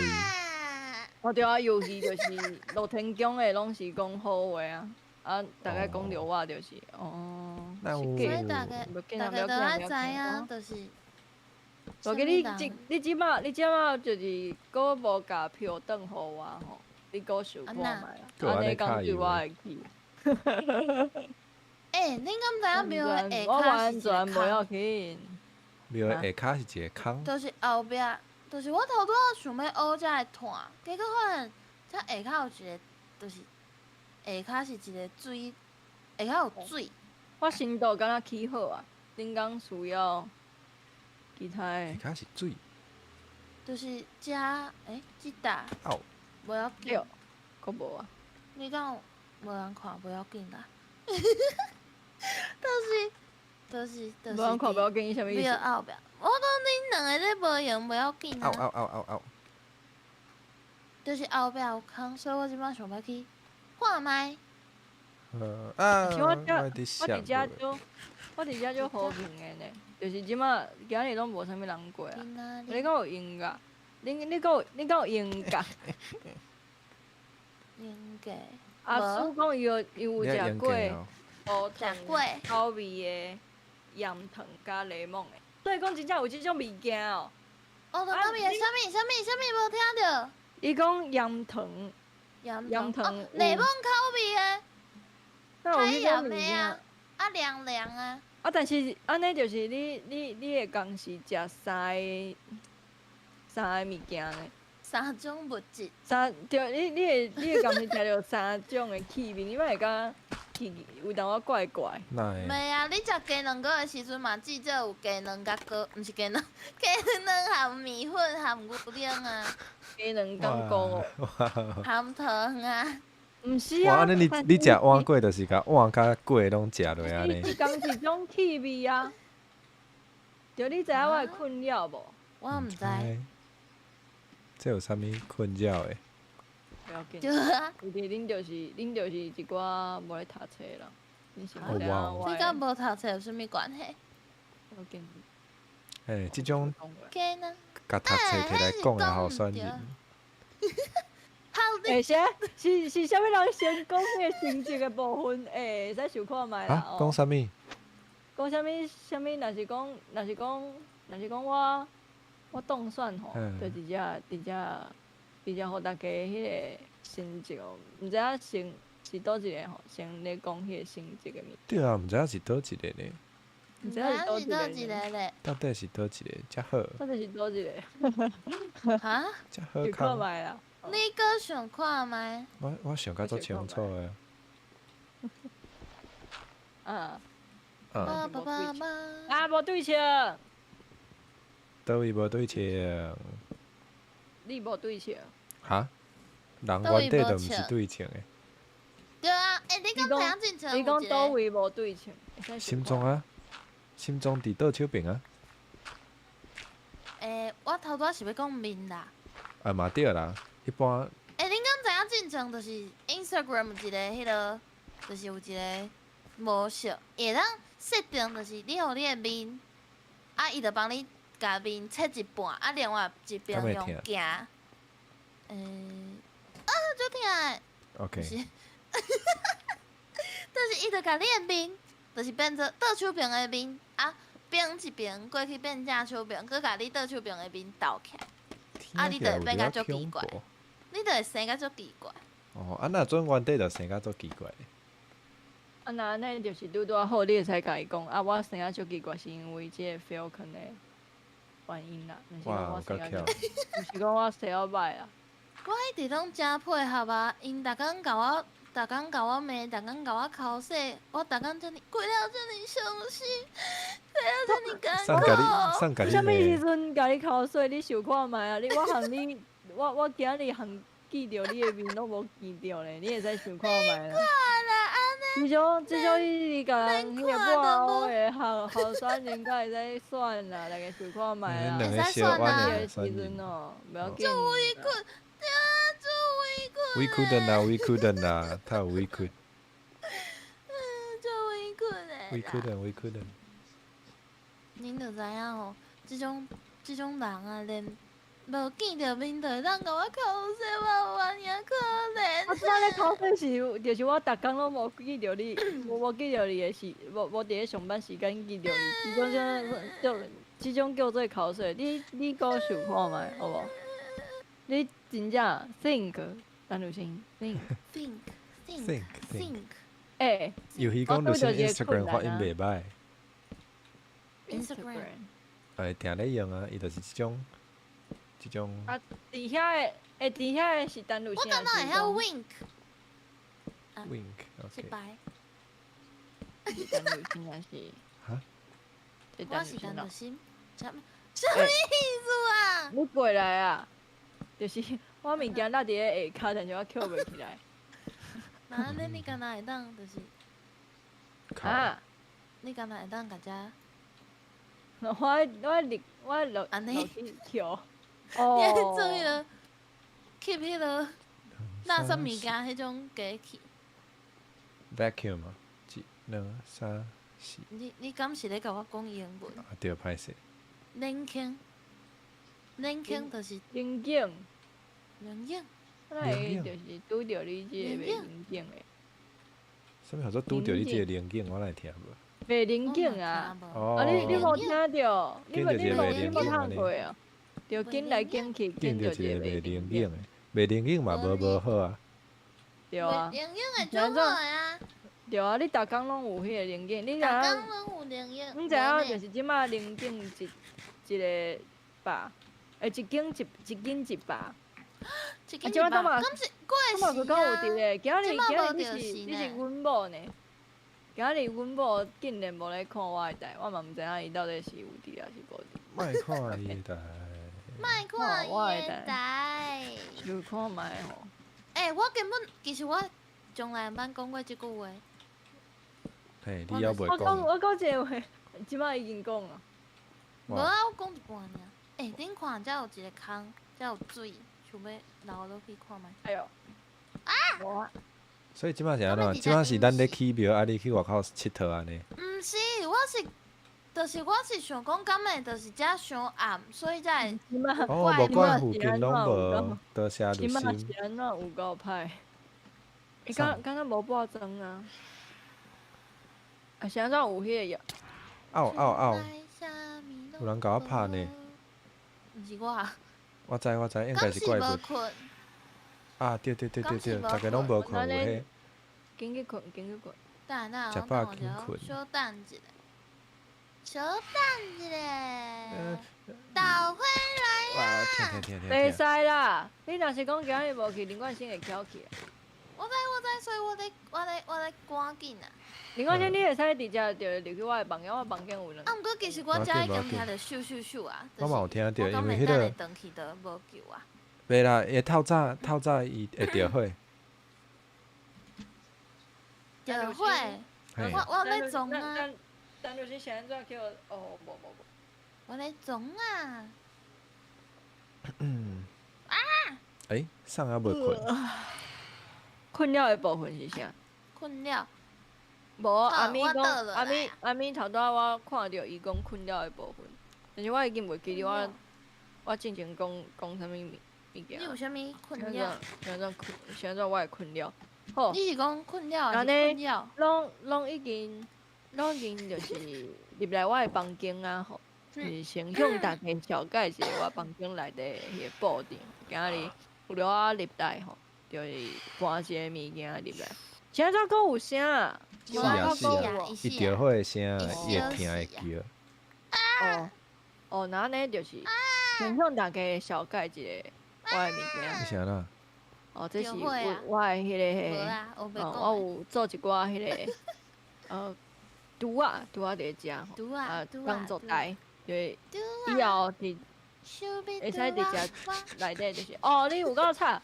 哦对啊，游戏就是露天宫的拢是讲好话啊，啊，大概讲着我就是那有所是假的。以大家不要紧大啊不要紧啊家都爱知不要紧啊影，就是。无记你即马就是佫无甲票转互我吼，你佫想看觅啦，安尼讲句我会去。诶，恁敢知影庙的我下骹是一完全个无要坑？紧。庙的下骹是一个坑，就是后壁，就是我头拄仔想要学遮个炭，结果发现遮下骹有一个，就是下骹是一个水，下骹有水。我深度敢若起好啊，顶工需要其他的。下骹是水。就是遮即搭哦，无要紧对，，佫无啊。你讲无人看无要紧啦。就是无人看不要紧，什么意庙思？后壁，我讲恁两个咧无用无要紧嗷啊。嗷嗷嗷嗷！就是后壁有空，所以我即摆想要去看卖。啊，像我遮我伫遮就和平的呢，就是即马今日拢无啥物人过啊。伫哪你里？讲有音乐，你讲有音乐，应该阿叔讲伊有食过哦，乌食糖过口味的盐糖加柠檬的，所以讲真正有即种物件哦。哦，到那边啥物无听着？伊讲盐糖，盐糖哦，柠檬口味的，那有海迄种物盐的件啊，啊凉凉啊。啊，但是安尼就是你会讲是食三个物件呢？三种物质，对，你会讲是食着三种的气味，你莫会讲气有淡仔怪怪。那会袂啊！你食鸡卵糕的时阵嘛，至少有鸡卵甲糕，毋是鸡卵，鸡卵含米粉含牛奶啊，鸡卵感觉哦，含糖啊。毋是哇，啊，安尼你食碗粿，就是甲碗甲粿拢食落安尼。是讲一种气味啊。就你知影我的困扰无？我毋知，这有啥物困扰的？不要紧对，啊，有伫恁就是一寡无咧读册啦，恁是哦无知影哇哦我这甲无读册有啥物关系？不要紧。诶，即种鸡呢？甲读册摕来讲的候选人，好诶，是啥物人先讲迄个成绩的部分？会使想看觅啦啊，讲啥物？讲啥物？若是讲我当选吼，就直接互大家迄个成绩哦，毋知影先是倒一个吼，先咧讲迄个成绩的物，对啊，毋知影是倒一个呢？毋知毋知影影是倒是倒一一个呢？个咧？到底是倒一个？遮好，到底是倒一个？哈？遮好想看康。觅啦。你搁想看觅？我想甲足清楚的。啊爸嗯，爸爸爸。啊，无对称，倒位无对称？你无对称。哈？人原底就毋是对称的。对啊，你敢知影进城你讲倒有一个？位无对称？会使想看。心中啊，心中伫倒手边啊。我头拄仔是要讲面啦。啊嘛对啦，一般恁敢知影进城就是 Instagram 有一个迄落，就是有一个模式，会当设定就是你互你的面，啊，伊就帮你甲面切一半，啊，另外一边用镜。就听的，就 OK。是，就是伊就甲你的面，就是变做倒手边的面，啊，变一边过去变正手边，佮甲你倒手边的面斗起来，啊你就会变甲足奇怪你就会生甲足奇怪。哦，啊那阵原底就生甲足奇怪的。啊，那安尼就是拄拄好，你会使甲伊讲啊，我生啊足奇怪，是因为即个 Falcon 的原因啦，毋是讲哇，我有够巧生啊，毋是讲我生啊歹啦。我一直拢真配合啊，因逐工甲我逐工甲我骂，逐工甲我口水，我逐工遮尔过了遮尔伤心，过了遮尔艰送甲你苦。送甲你啥物时的，阵甲你口水？你想看觅啊？我含你，我今日含记着你的面拢无记着咧，你会使想看觅啦。这种伊甲人迄个半黑的后选人，才会使选啦，大家想看觅啦。两个会使小弯选啊的你的时阵哦，不要紧。委屈，对啊，做委屈。 We couldn't 啦，We couldn't 啦，他有 We could，We 做委屈的啦。 couldn't，We couldn't。恁就知影吼，即种人啊，连无见着面就会当甲我口水，我有安尼可怜。我即摆咧考试是，就是我逐工拢无记着你，无记着你的时，无伫咧上班时间记着你，即种叫做考试。你搁想看觅，好无？你真正 think，陈如新 think，think。有伊讲就是 Instagram 发音啊袂歹， Instagram 定咧用啊，伊就是即种。啊，伫遐的是陈如我新感觉会晓 wink， Wink，是 OK。白。是陈如新还是？哈？是我是陈如新哦。陈如新，什么意思啊？你过来啊！就是我物件落伫咧下骹，但是我捡袂起来。那安尼你敢若会当，就是啊！你敢若会当甲遮，我落安尼去捡。你爱做哦。迄个 keep 迄个垃圾物件迄种机器。 vacuum 啊，一、两、三、四，你敢是咧甲我讲英文？啊对，歹势。冷空，冷空就是灵境，冷影。那会就是拄着你即个袂灵境的，什么叫做拄着你即个灵境，我来听无。袂灵境啊！哦。啊，你无听着？你无见着一个袂灵境听安尼过啊？着紧来紧去，见着一个袂袂灵境的，袂灵境嘛无好啊。对啊，冷影会做好的啊，对啊，你逐工拢有迄个灵境，你逐知影？工拢有冷影。你知影就是即马灵境一个百，一斤一百。一斤即摆都嘛敢是过我嘛是讲有伫咧，今即摆无日着时你是呢阮某呢？今日阮某竟然无咧看我的台，我嘛毋知影伊到底是有伫还是无伫。莫看伊的台。莫看伊的台。就看觅吼。我根本其实我从来毋捌讲过即句话。嘿，你还袂我讲？我讲一个话，即摆已经讲啊。无啊，我讲一半尔。恁看，遮有一个空，遮有水，想要流落去看觅。哎哟。无啊。所以即摆是安怎？即摆是咱咧起庙，啊，你去外口佚佗安尼。毋是，我是想讲，敢会就是遮伤暗，所以才会即摆哦，无怪附近拢无，多谢即摆如心。是安怎有够歹？伊敢若无半钟啊？啊，是安怎有迄个药？嗷！有人甲我拍呢。毋是我啊，我知，应该敢是是怪物。无困。啊，对，敢是无大家拢无困有迄。紧去困，紧去困。等，食我饱紧困小等一下，小等一下，倒回来哇，啊！听。袂使啦！你若是讲今日无去，林冠星会翘起来。我知，所以我咧赶紧啊。林冠星，你会使直接就入去我的房间，我的房间有两。毋过其实我遮已经听着咻啊，我嘛有听到，因为迄个迄个登去都无救啊。袂啦，伊透早伊会着火。着火，嘿，我咧种啊，但就是现在怎叫哦，无。我咧种啊。送啊无困。困了的部分是啥？困了，无阿咪我讲，倒落来阿咪头拄仔我看到伊讲困了的部分，但是我已经袂记得我之前讲啥物物件。你有啥物困了？现在我会困了。好，你是讲困了还是安尼困了？拢已经就是入来我的房间啊吼，就是先向大家小解一下我房间内底迄个布置。今日有了我入来吼，就是搬一个物件入来。现在搁有声啊？是啊是啊啊，伊着火的声，伊会听会叫。哦，那安尼就是先向大家小解一下我的物你件。是安怎？哦，这是就会啊我的迄无个，啦，我袂我讲的。有做一寡迄个，拄啊伫遮吼，拄啊拄啊工作台，就是拄以后伫手臂会使伫遮内底就是，哦，你有够惨，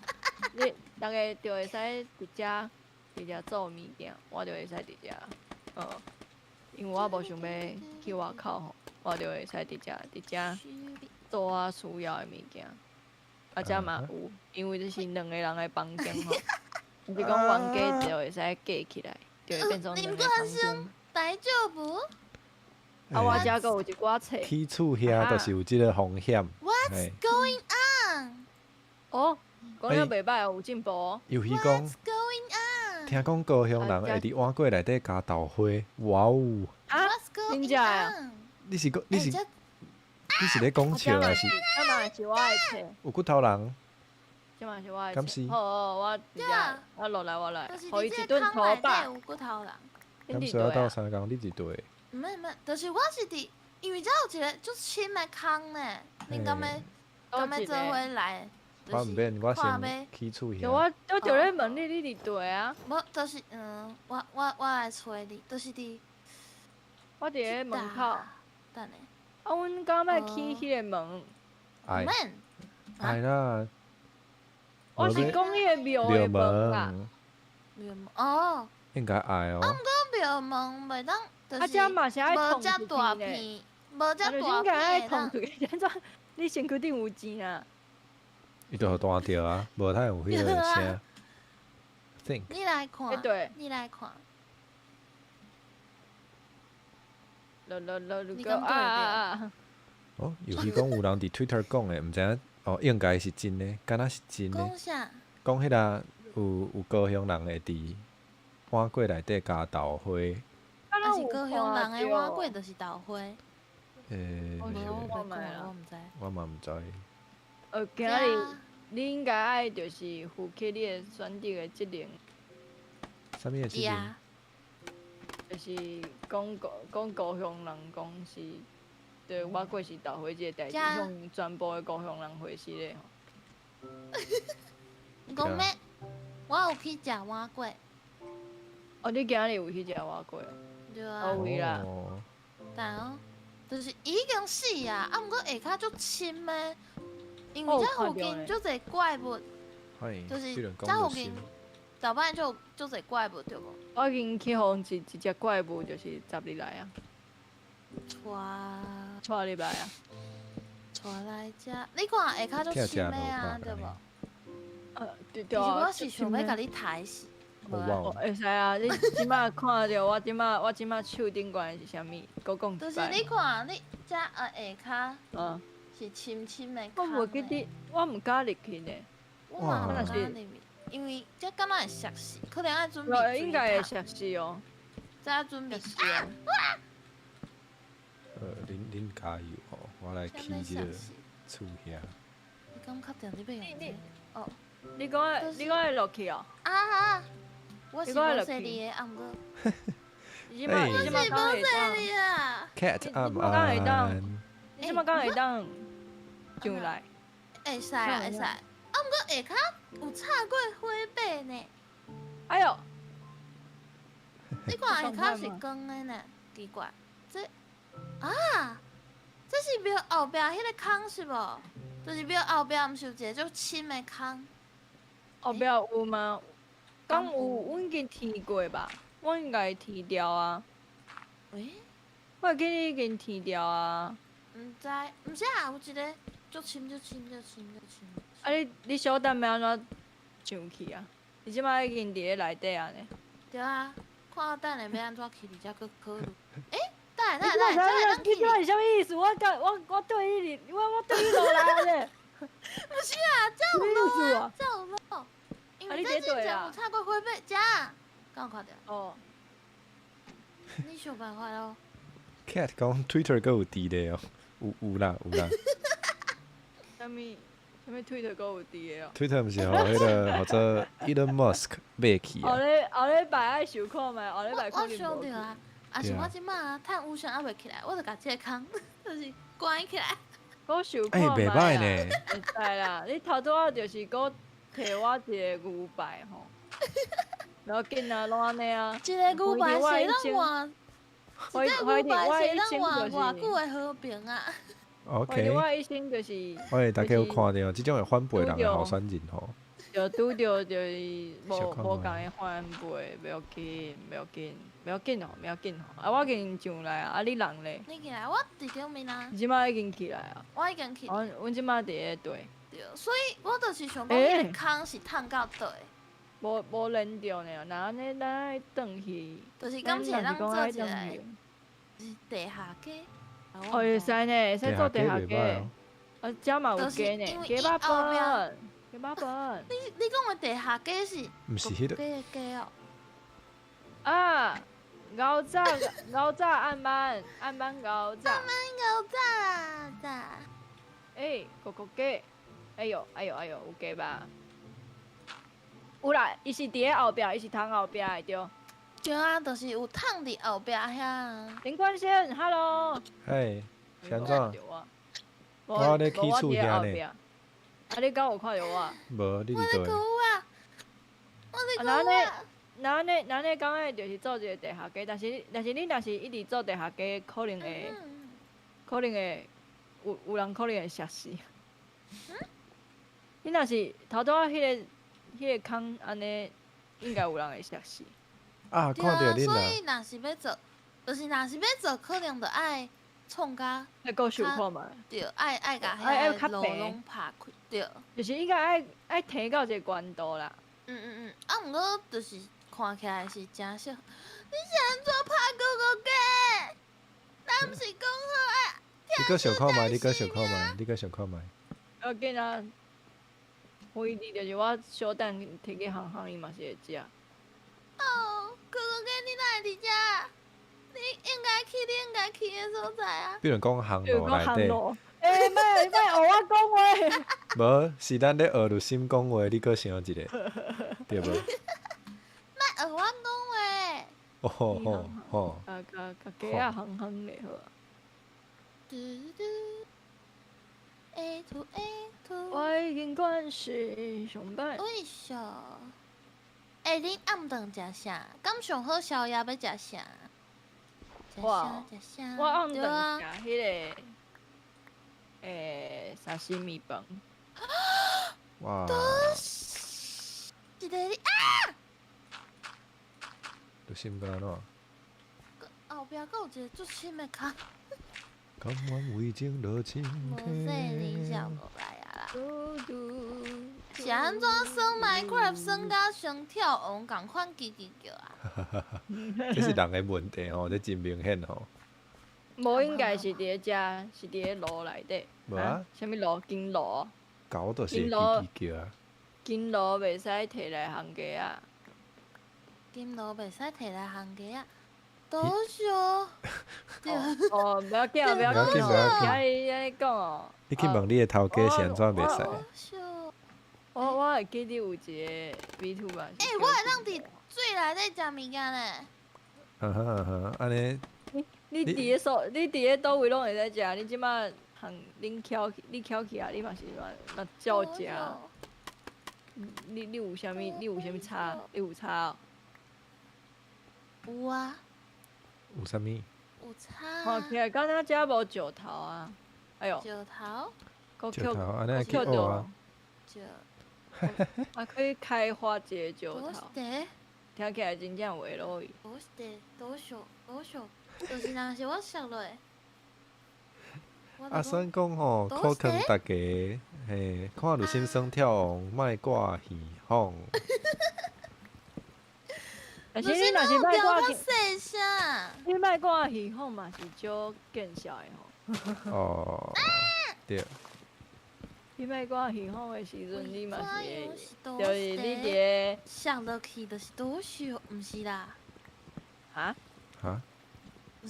你大家就会使伫遮做物件，我就会使伫遮，因为我无想要去外口吼，我就会使伫遮做我需要的物件，遮嘛有，因为这是两个人的房间吼，毋是讲原价就会使架起来，就会变成两个房间。大丈夫我遮阁有一寡册。起厝遐就是有即个风险。 ？What's 嘿 going on？哦，讲了袂歹哦，有进步哦。尤其讲， What's going on？听讲高雄人会伫碗粿内底加豆花，哇哦！啊， What's going 真假啊 on？你是你是这你是咧讲笑还是这嘛是我的册，有骨头人？这嘛是我的敢是册。好，我直接呀我落来，我来就是，互伊你一顿土这康内底巴。有骨头人。敢说要斗3工，你一对？毋免，就是我是伫，因为遮有一个足深的坑呢，恁敢要做伙来？我毋免，我看先要，起厝就遐。我就咧问你，你伫对啊？无，就是我来找你，就是伫我伫咧门口。等下，阮刚要起迄个门，毋哎免，哎啦，我是讲迄个庙的门啦。庙门哦，应该爱哦。我庙门袂当，就是遮嘛是爱无捅出遮大去呢。片，无遮啊，就是大应该爱片的，捅出去，安怎？你身躯顶有钱啊？伊就断掉啊，无太有迄个声。Think 你来看，对，你来看，你敢对啊！哦，尤其讲有人伫 Twitter 讲的，毋知影哦，应该是真的，敢若是真的。讲啥？讲迄个有高雄人会伫碗粿内底加豆花，啊是高雄人的碗粿，就是豆花。诶，我我买了我毋知。我嘛毋知。今日你应该爱就是负起你的选择的责任，啥物的事情？呀，就是讲高雄人讲是，对我过是豆花这个代志，向全部的高雄人回失的吼。讲咩？我有去食碗粿，哦，你今日有去食碗粿？对啊，有啦哦，但哦，就是已经死啊，啊，毋过下骹足深的，因为遮附近足侪怪物，嘿，就是有人遮附近讲就信。早摆就足侪怪物，对无？我已经去互一只怪物，就是十入来啊，带入来啊。带来遮，你看下骹足深的啊，对无？对其实啊。我是想要甲你抬死，无啊，哦哇哦，会使啊！你即摆看着我即摆手顶悬的是啥物？搁讲一摆。就是你看你遮下骹嗯，是深深的我坑的，无记得，我毋敢入去呢。我嘛毋哇敢入去，因为遮敢若会熟死，可能爱准备有应该会水熟悉哦。再要准备熟悉哦。恁加油哦，我来起即个厝遐。你敢确定你要用这个？哦，你讲会落去哦？啊！我是无你讲会落去说你的，啊毋过你即摆哎你即摆是无敢会当？说你啊！ Cat 你 up 你敢会当 on，你即摆敢会当上来？会使啊会使，啊毋过下骹有插过火把呢，哎哟，你看下骹是光的呢，奇怪，这啊，这是庙后壁迄个坑是无？就是庙后壁毋是有一个足深的坑？后壁有吗？敢有？阮已经填过吧？我应该填掉啊。喂，我会记你已经填掉啊。毋知，毋是啊，有一个足深。啊你小等要安怎上去啊？你即摆已经伫咧内底啊呢？对啊，看我等下要安怎去伫遮去考虑。等下，你即摆咱去。是啥物意思？我对你，我对你落来啊呢？不是啊，这有什么意思路啊啊，这有路。因为你这之前在对啊有插过火把，遮，敢有看到？哦，你想办法咯。 Cat 讲 Twitter 佫有伫咧哦，有啦。啥物推特购有伫个哦？ Twitter 毋是互迄个或者 Elon Musk 买去后啊？礼拜爱收看嘛？后礼拜可我能无去。想着啊，啊是我即马啊，趁有想还袂起来，我就甲这个坑就是关起来。我收哎，看嘛。袂歹呢。会使啦，你头拄仔就是搁摕我一个牛排吼，不要紧啊，拢安尼啊。一个牛排是咱换，我一个牛排是咱一换就是偌久的和平啊！我，OK。我一生就是喂，大家有看到即种会反背人的候选人吼？就拄着就是小看无共的反背，不要紧，不要紧，不要紧吼，不要紧吼。啊，我已经上来啊，啊你人咧？你起来，我伫顶面啊，即摆已经起来啊，我已经起来。阮即摆伫咧对，对，所以我就是想讲，迄个空是探到倒的，无连着呢。那安尼咱爱转去，就是敢是咱做一个是地下街。哦，会使呢，会使做地下袂歹街哦。啊，遮嘛有就是鸡呢，因为鸡肉饭，鸡肉饭。你讲的地下街是毋是迄个街的街哦。啊，牛杂暗班牛杂。有炸炸，狗鸡，哎呦，有鸡吧？有啦，伊是伫咧后壁，伊是窗后壁的对。对啊，就是有桶伫后壁遐。林冠先，Hello。嘿，是安看怎？到我？我咧起厝伫遐呢。后壁。啊，你敢有看到我？无，你我咧伫倒？讲啊，我咧讲啊。咱咧讲的就是做一个地下街，但是你若是一直做地下街，可能会有人可能会摔死。你若是头拄仔迄个坑安尼，应该有人会摔死。啊，对看到啊，所恁啦。以若是要做，就是若是要做，可能就爱创甲，再够想看嘛？对，爱甲爱遐路较平拢拍开，对。就是应该爱提到一个悬度啦。啊，毋过就是看起来是真俗。你是安怎拍哥哥鸡？咱毋是讲好啊？你搁想看觅？你搁想看觅？你搁想看觅？要紧啊，回忆就是我小等摕去行，伊嘛是会食。哦，哥哥鸡你哪会伫遮？你应该去的所在啊。比如讲行比如讲路内底，行路，莫学我讲话。无是咱咧学着心讲话，你搁想一个，对无？莫学我讲话。哦吼吼，甲鸡仔行咧好啊。嘟嘟，A to A to。我已经惯是上班。为啥？恁暗顿食啥？敢上好宵夜要食啥？食哇啥？食啥？我暗对啊顿食迄个沙西米饭。哇！一个你啊！就心肝怎？后壁阁有一个足深的脚，甘愿为情落情无说你笑过来啊啦！嘟嘟。是安怎耍 Minecraft 耍甲像跳王共款叽叽叫啊？这是人的问题吼，这真明显吼。无应该是伫咧遮，是伫咧路内底。无啊？啥物路？金路。狗就是会叽叽叫啊。金路袂使摕来行价啊。金路袂使摕来行价啊！多少？对，哦，不要紧，不要紧哦，遐你讲哦。你去问你的头家是安怎袂使？多少？我会记得有一个 VTuber。我会当伫水内底食物件呢。安尼。你伫咧你伫咧倒位拢会使食，你即摆恁翘起啊，你嘛是嘛照食。你有啥物？你有啥物差？你有差哦？有啊。有啥物？有差。看起来敢若遮无石头啊！哎哟。石头。石头，安尼会去学啊。石。还可以开发一个石头。听起来真正有会落去。多少？就是若是我摔落。啊，算讲吼，考劝大家，嘿，看着心酸跳王，莫挂耳风。但是你若是莫挂细声，你莫挂耳风嘛是少见效的吼。哦，对。你莫挂耳风的时阵，你嘛是，就是你伫咧摔落去就是多少，毋是啦。哈？哈？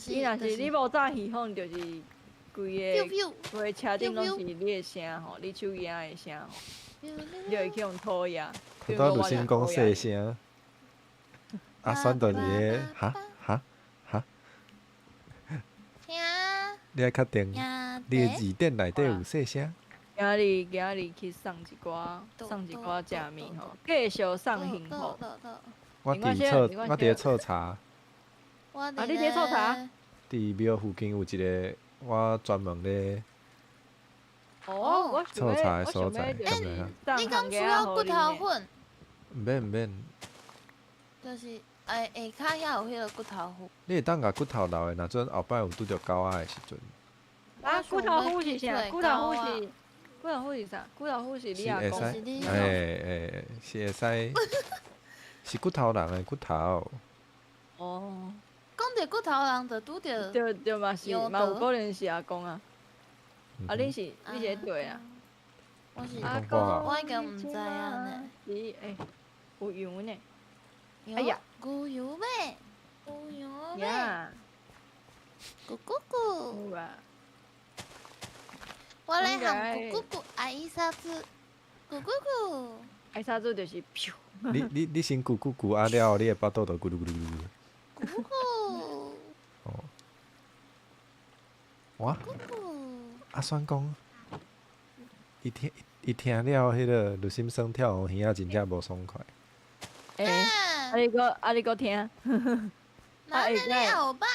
你若是你无炸耳风，就是规个车顶拢是你的声吼，你手摇的声吼，你会去用讨厌。头拄就先讲细声，啊，选到一个哈。听。你爱确定，你的字典内底有细声？今日去送一寡食物吼，继续送幸福。我没关系伫测，没关系我伫咧测查，我你伫做啥？伫庙附近有一个我专门咧哦，我想测查要，我想要的所在，就是敢知影？送你讲行需要骨家互你的。头粉，毋免毋免，就是下骹遐有迄个骨头粉。你会当甲骨头留的，若准后摆有拄着狗仔的时阵，啊，骨头糊是啥？骨头糊啊是骨头糊是啥？骨头糊是你阿公是会使是你，是会使，是骨头人的骨头。哦，讲着骨头人，就拄着对嘛是有嘛有可能是阿公啊，嗯啊你是会对啊，我是啊公我已经毋知啊呢。是有羊呢，哎哎呀，牛油妹，牛油妹，呀，咕咕咕，有啊，我咧喊咕咕咕，阿姨啥子？咕咕咕，爱啥子就是咻，你先咕咕咕啊了后，你的巴肚就咕噜咕噜咕噜咕噜。咕咕哦，哇，咕咕，啊算讲，伊听了迄个就心酸跳红耳仔真正无爽快。你搁听，那你后摆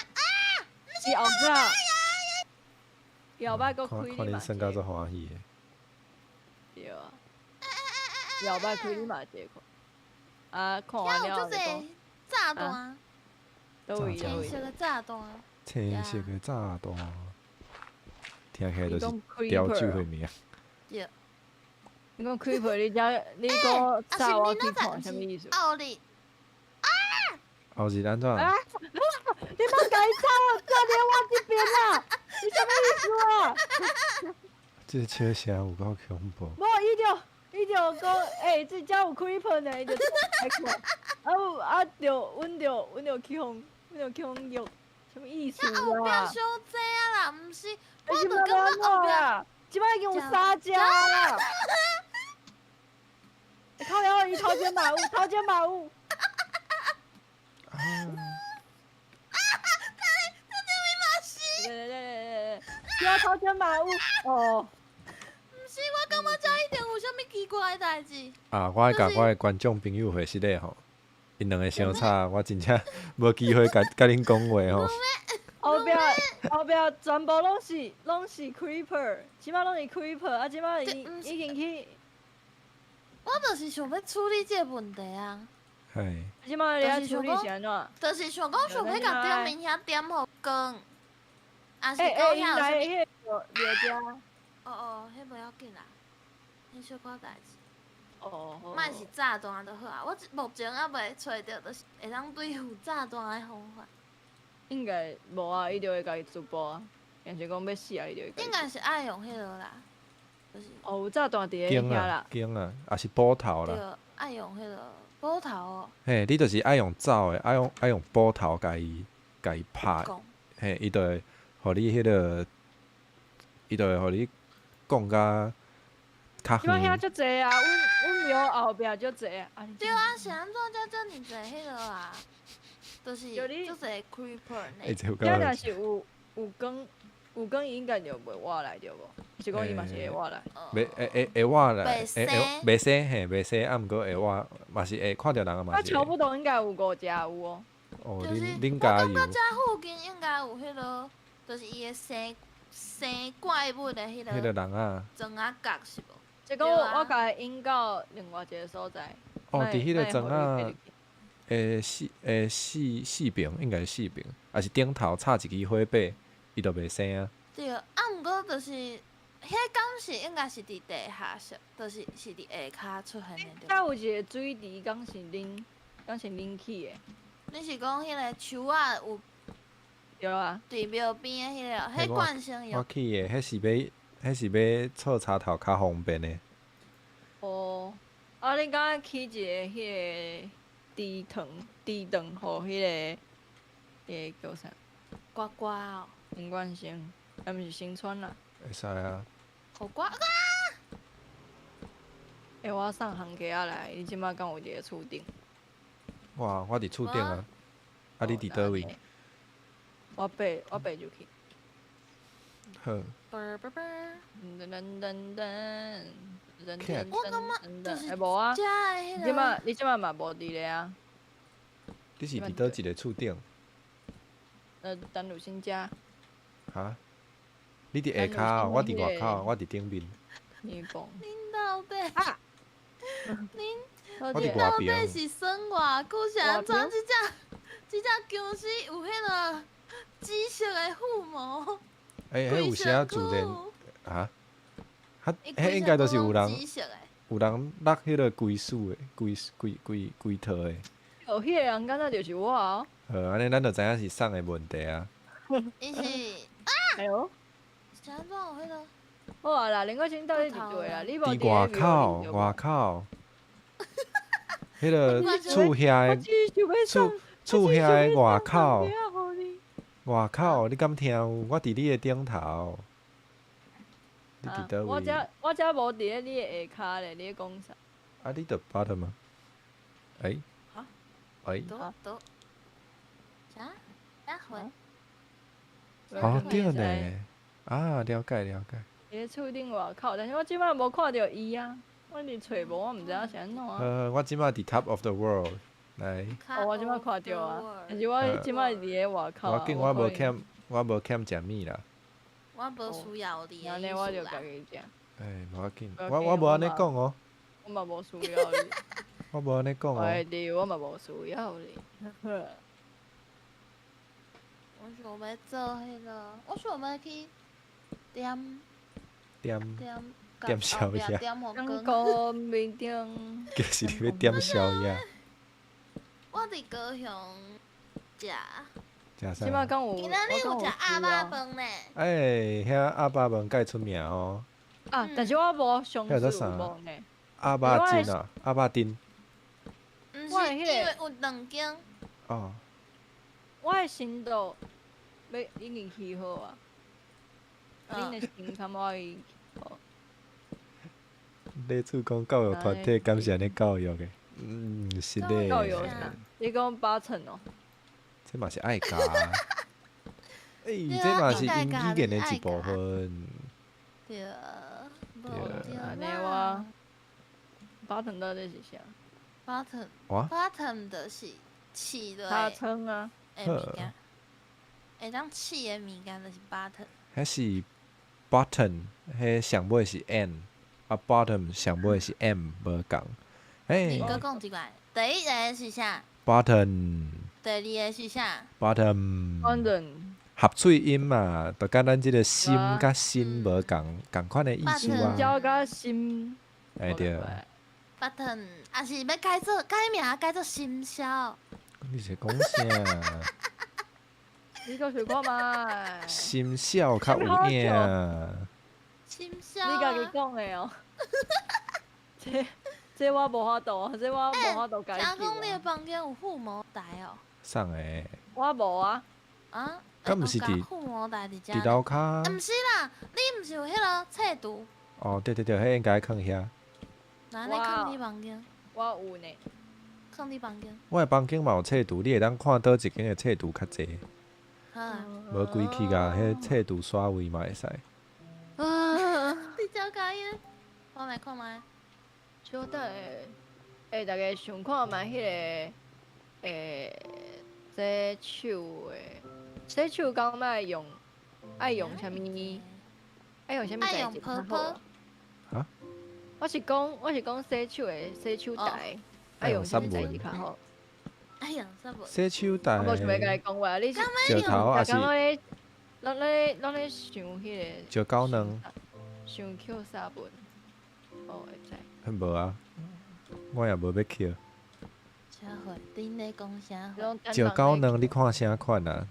伊后摆，伊后摆搁开看恁你嘛算到这欢喜的。对啊，伊后摆开你嘛这看，啊看完遐有足了后就讲济炸弹，都有都有，青色的炸弹，青色的炸弹，听起来就是你讲调酒 creeper 的名。对。你讲 creeper，你搁炸我去看，什么意思？奥利，后日安怎？啊！你莫改炸了，炸连我这边啦！你什么意思啊？这笑声有够恐怖。无，伊就讲，这遮有 creeper 呢，伊就来看，阮就去互约，什么意思遐后壁啊？伤济啊啦，毋是，我你就感觉后壁啊？即摆已经有3只啦！靠腰，伊头前嘛有，啊！对，头前嘛有，哦。毋是，我感觉遮一定有啥物奇怪的代志。啊！我爱甲我的观众朋友回实咧吼，因两个相差，我真正无机会甲恁讲话吼。后壁全部拢是 creeper，即摆拢是 creeper，啊，即摆已经去，我就是想要处理这个问题啊，嗨，即摆你要处理是安怎？就是想讲想要甲顶面遐点互光，啊是讲因遐来有啥物？迄个遮，哦，迄无要紧啦，迄小可代志，哦，莫是炸弹就好啊。我目前还袂找着，就是会当对付炸弹的方法。应该无啊，伊就会家己直播啊，若是讲要死啊，伊就会家己。应该是爱用迄个啦，就是哦，有炸弹伫咧惊啊遐啦，惊啊，也是补头啦。对，爱用迄个补头哦，嘿，你就是爱用走的，爱用补头甲伊拍，讲嘿，伊就会互你迄个，伊就会互你讲甲较即摆遐远。足济啊，阮庙后壁足济啊。对啊，是安怎遮尔济迄个啊？就是就你足济 creeper 哎，呢。这有遐若够是有光，伊应该就袂活来着无？是讲伊嘛是会活来。会活啦，袂生袂生嘿，袂生，啊，毋过会活，嘛是会看着人啊，嘛我是会。差不多应该有5只有哦。哦，就是恁我加油感觉！遮附近应该有迄个，就是伊的生怪物的迄迄个个人啊，庄仔角是无？即讲对啊我甲伊引到另外一个所在。哦，莫伫迄个庄莫互仔你四边，应该是四边，还是顶头插一支火把，伊就袂生啊。对，啊，毋过就是迄敢是应该是伫地下室，就是伫下骹出现的对。遐有一个水池，敢是冷起的，你是讲迄个树仔有对啊。对庙边的迄个，嘿迄惯性我有。去的，迄是要错插头较方便的。哦，啊，你敢起一个迄个猪肠，互迄个叫啥？呱呱哦，林冠生，啊，毋是新川啦。会使啊，互呱呱。我送行家仔来，你即摆敢有一个厝顶？我伫厝顶啊，啊你伫倒位？？我爬就去。好，啵啵啵。噔噔噔噔。噔 Cat 我感觉就是哎，无啊，遮的迄你个，即摆嘛无伫咧啊？你是伫倒一个厝顶？丹鲁新家，哈？你伫下骹哦，我伫外口，我伫顶面。你讲恁到底啊？恁我伫到底外边。是算偌久？是安怎？即只僵尸有迄个紫色的羽毛，迄有啥自然啊？迄应该都是有人紫色的。有人落迄个龟鼠的龟套的。有迄个人，敢若就是我哦。安尼咱就知影是送的问题啊。伊是哎呦，是安怎有迄个？好啊啦，林国清到底伫对啦？你无伫伫外口，外口。迄个厝遐的厝遐的外口，外口，你敢听有？我伫你的顶头。你伫倒位？我遮无伫咧你的下骹咧，你咧讲啥？啊，你伫 bottom 啊？哎。哈？哎。倒。啥？哪回？哦，对呢。啊，了解了解。伊咧厝顶外口，但是我即摆无看到伊啊，我伫找无，我毋知影是安怎啊。我即摆伫 top of the world，来。我即摆看到啊，但是我即摆伫咧外口啊。我紧，我无欠食物啦。我无需要你的安尼我就家己食。哎，无要紧，我无安尼讲哦。我嘛无需要你。我无安尼讲哦。哎对，我嘛无需要你。我想要做迄个，我想要去点宵夜，阳光面顶。就是你要点宵夜。我伫高雄食。食啥？即摆敢有？今仔日有食鸭肉饭呢。哎，遐鸭肉饭介出名哦。啊，但是我无上次有问呢。鸭肉筋啊，鸭肉丁。毋是，因为有2间。哦。我的深度要已经起好啊。恁的心坎我已经起好。你厝讲教育团体敢是安尼教育的？是咧。教育你讲8成哦。这嘛是爱教。这嘛是英语言的一部分。对。安尼我8成到底是啥？8成就是饲落。3层啊。物件，会当饲的物件就是8成。迄是 button， 迄上尾是 n， 啊 bottom 上尾是 m， 无共。你搁讲一摆，第一个是啥 ？button。第二个是啥 ？bottom。合喙音嘛，就甲咱即个心甲心无共款的意思啊。交甲心。哎对。button， 也是要改名改做心消。你是讲啥？你搁想看卖？心笑较有影。心消。你家己讲的哦。这我无法度，这我无法度改。听讲你的房间有附魔台哦。送的。我无啊。啊？敢毋是伫附魔台伫遮？伫楼骹。毋是啦，你毋是有迄个册图？哦，对，迄应该放遐。那你放你房间？我有呢。放你房间。我的房间嘛有册图，你会当看倒一间的册图较济。无规气啊，迄册图刷位嘛会使。你照加音，我来看卖。小等大家想看卖迄个洗手的，洗手敢爱用啥物？爱用啥物材质较好？啊？我是讲洗手的洗手台，爱用啥物材质较好？爱用啥物？洗手台。我无想要甲你讲话，你是石头还是？拢咧想迄个。石膏卵。想 Q 沙本，会知。无啊，我也无要 Q。啥货？恁咧讲啥货？石膏卵你看啥款啊？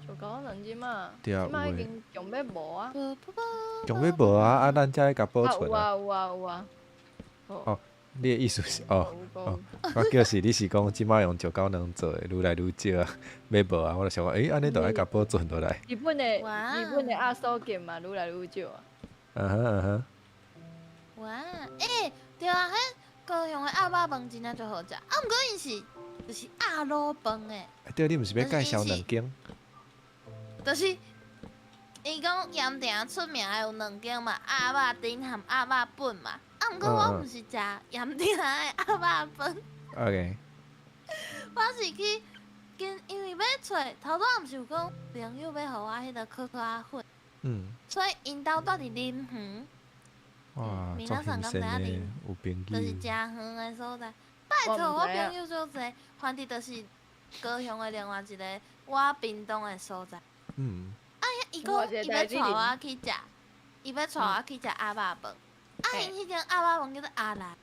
石膏卵即马，即马已经强要无啊。强要无啊！咱才会甲保存啊。有啊。哦，你的意思是我叫是你是讲即马用石膏卵做的，愈来愈少啊，要无啊？我就想讲，安尼就爱甲保存落来。日本的压缩件嘛，愈来愈少啊。哇，对啊，迄高雄的鸭肉饭真正最好食，啊，毋过因是就是鸭肉饭诶。对，你毋是要介绍2间？就是伊讲盐埕出名的有两间嘛，鸭肉丁和鸭肉粉嘛。啊，毋过我毋是食盐埕的鸭肉粉， OK，我是去因为要找头拄仔毋是有讲朋友要互我迄个可可仔粉，嗯，所以因兜住伫林园，哇，闽足南省敢知影新鲜的啉，有朋就是友，诚远的所在。拜托，我朋友足济，反正就是高雄的另外一个我屏东的所在。嗯，伊讲伊要带我去食，伊要带我去食鸭肉饭。啊，因迄间鸭肉饭叫做阿兰。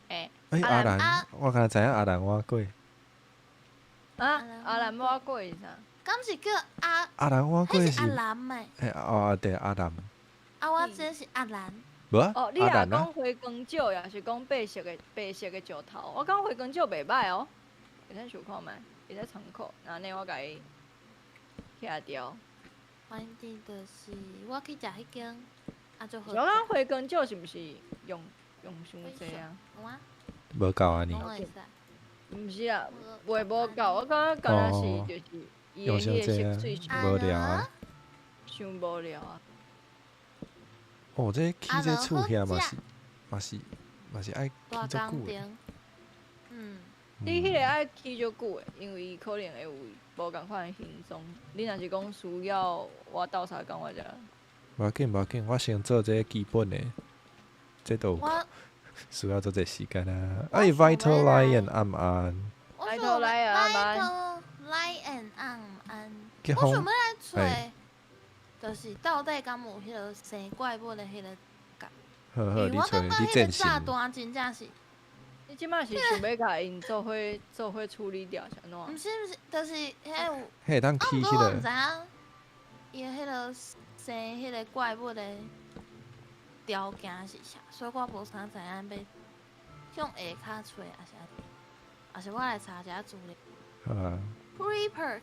诶，阿阿兰兰，我敢知影阿兰碗粿，啊，阿兰我过是啥？敢是叫阿？阿兰碗粿是迄是阿，兰诶。哦对，阿兰，啊，我这是阿兰。无啊，哦，你阿兰啊若讲，花光椒，也是讲白色的石头。我讲花光椒袂歹哦，会使想看觅，会使参考。然后呢，我甲伊拆掉。反正就是我去食迄间，啊就好我讲花光椒是毋是用伤济啊？有啊，无够安尼拢，会使。毋是啊，袂无够。我感觉敢若是就是伊的用伤迄个济啊色水无聊啊。伤无聊啊。哦，这起这厝遐嘛是爱大起足久的，工程。嗯，你迄个爱起足久的，因为伊可能会有无共款的形状。你若是讲需要我斗相共我才。无要紧无要紧，我先做这基本的，这都有我需要做这时间啊。我哎，Vital 想要来 Lion 暗暗，来头来啊来头来安安。结婚我想要来找，就是到底敢有迄个生怪物的迄个感。好好，因为我你找感觉迄个你践行，炸弹真正是，你即摆是想要甲因做伙处理掉，是安怎？毋是，就是迄有。嘿，当啊，起迄毋过我毋知个，影伊迄个生迄个怪物的条件是啥，所以我无啥知影要向下骹找，还是我来查一下资料。好啊， Creeper，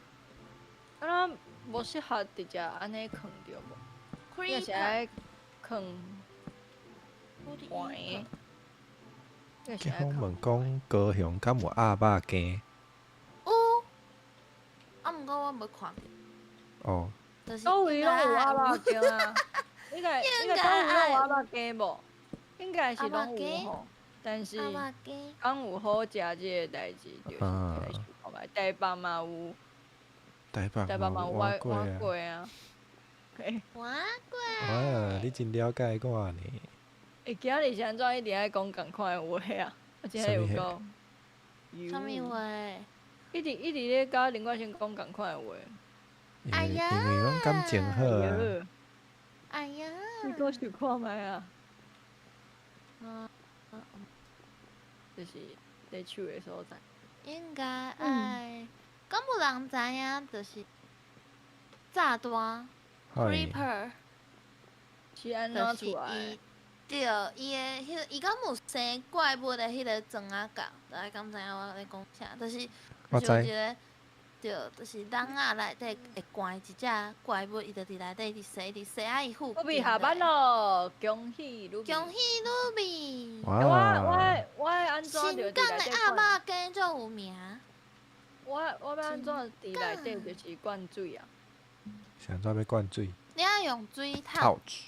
敢若无适合直接安尼藏着无？你若是 Creeper，爱藏盘的，你若是结爱藏婚问讲高雄敢有鸭肉羹？有，啊，毋过我无看着，哦，就是倒位拢有鸭肉羹啊！你个倒位拢有鸭肉羹无？应该是拢有吼，但是鸭肉羹，敢有好食即个代志，就是来想看觅。台北嘛有，台北台北嘛有嘛有碗粿啊！粿啊。嘿，碗粿，哇，你真了解我呢。会今日是安怎一定爱讲共款的话啊？我真系有够。啥物话？一直咧甲林冠先讲共款的话。哎呀因为阮感情好啊。哟，哎呀，你搁想看觅啊？就是咧手的所在。应该爱，敢有人知影？就是炸弹嗨， Creeper。是安就是怎出来的？伊，对，伊的迄个，伊敢有生怪物的迄个装仔角，大家敢知影我咧讲啥？就是我就是有一知，个，对，就是人仔内底会关一只怪物，伊就伫内底一直洗啊伊附鲁比近。下班。咯，恭喜鲁比！恭喜鲁比！我哇，我安怎新就港的鸭伫内底灌？肉羹就有名。我要安怎伫内底就是灌水啊？想怎要灌水你要用水桶， ？Ouch！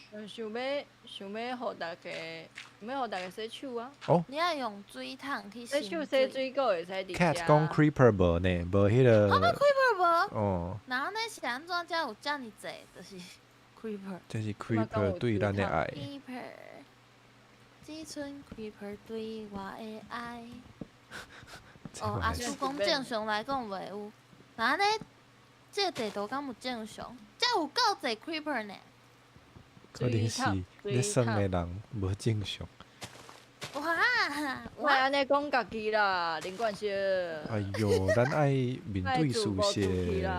想要互大家洗手啊！你要用水桶去洗手洗水。洗水，佫会使伫 Cat 遮。讲 Creeper 无呢，无迄个， Creeper 无？哦，然后呢是安怎才有遮尔济？就是 Creeper。这是 Creeper 对咱的爱。 Creeper，只剩 Creeper 对我的爱。哦，阿叔讲正常来讲袂有，然后呢，这个地图敢有正常？这有够侪 Creeper 呢。可能是咧耍的人无正常。哇！莫安尼讲家己啦，林冠生。哎哟，咱爱面对事实，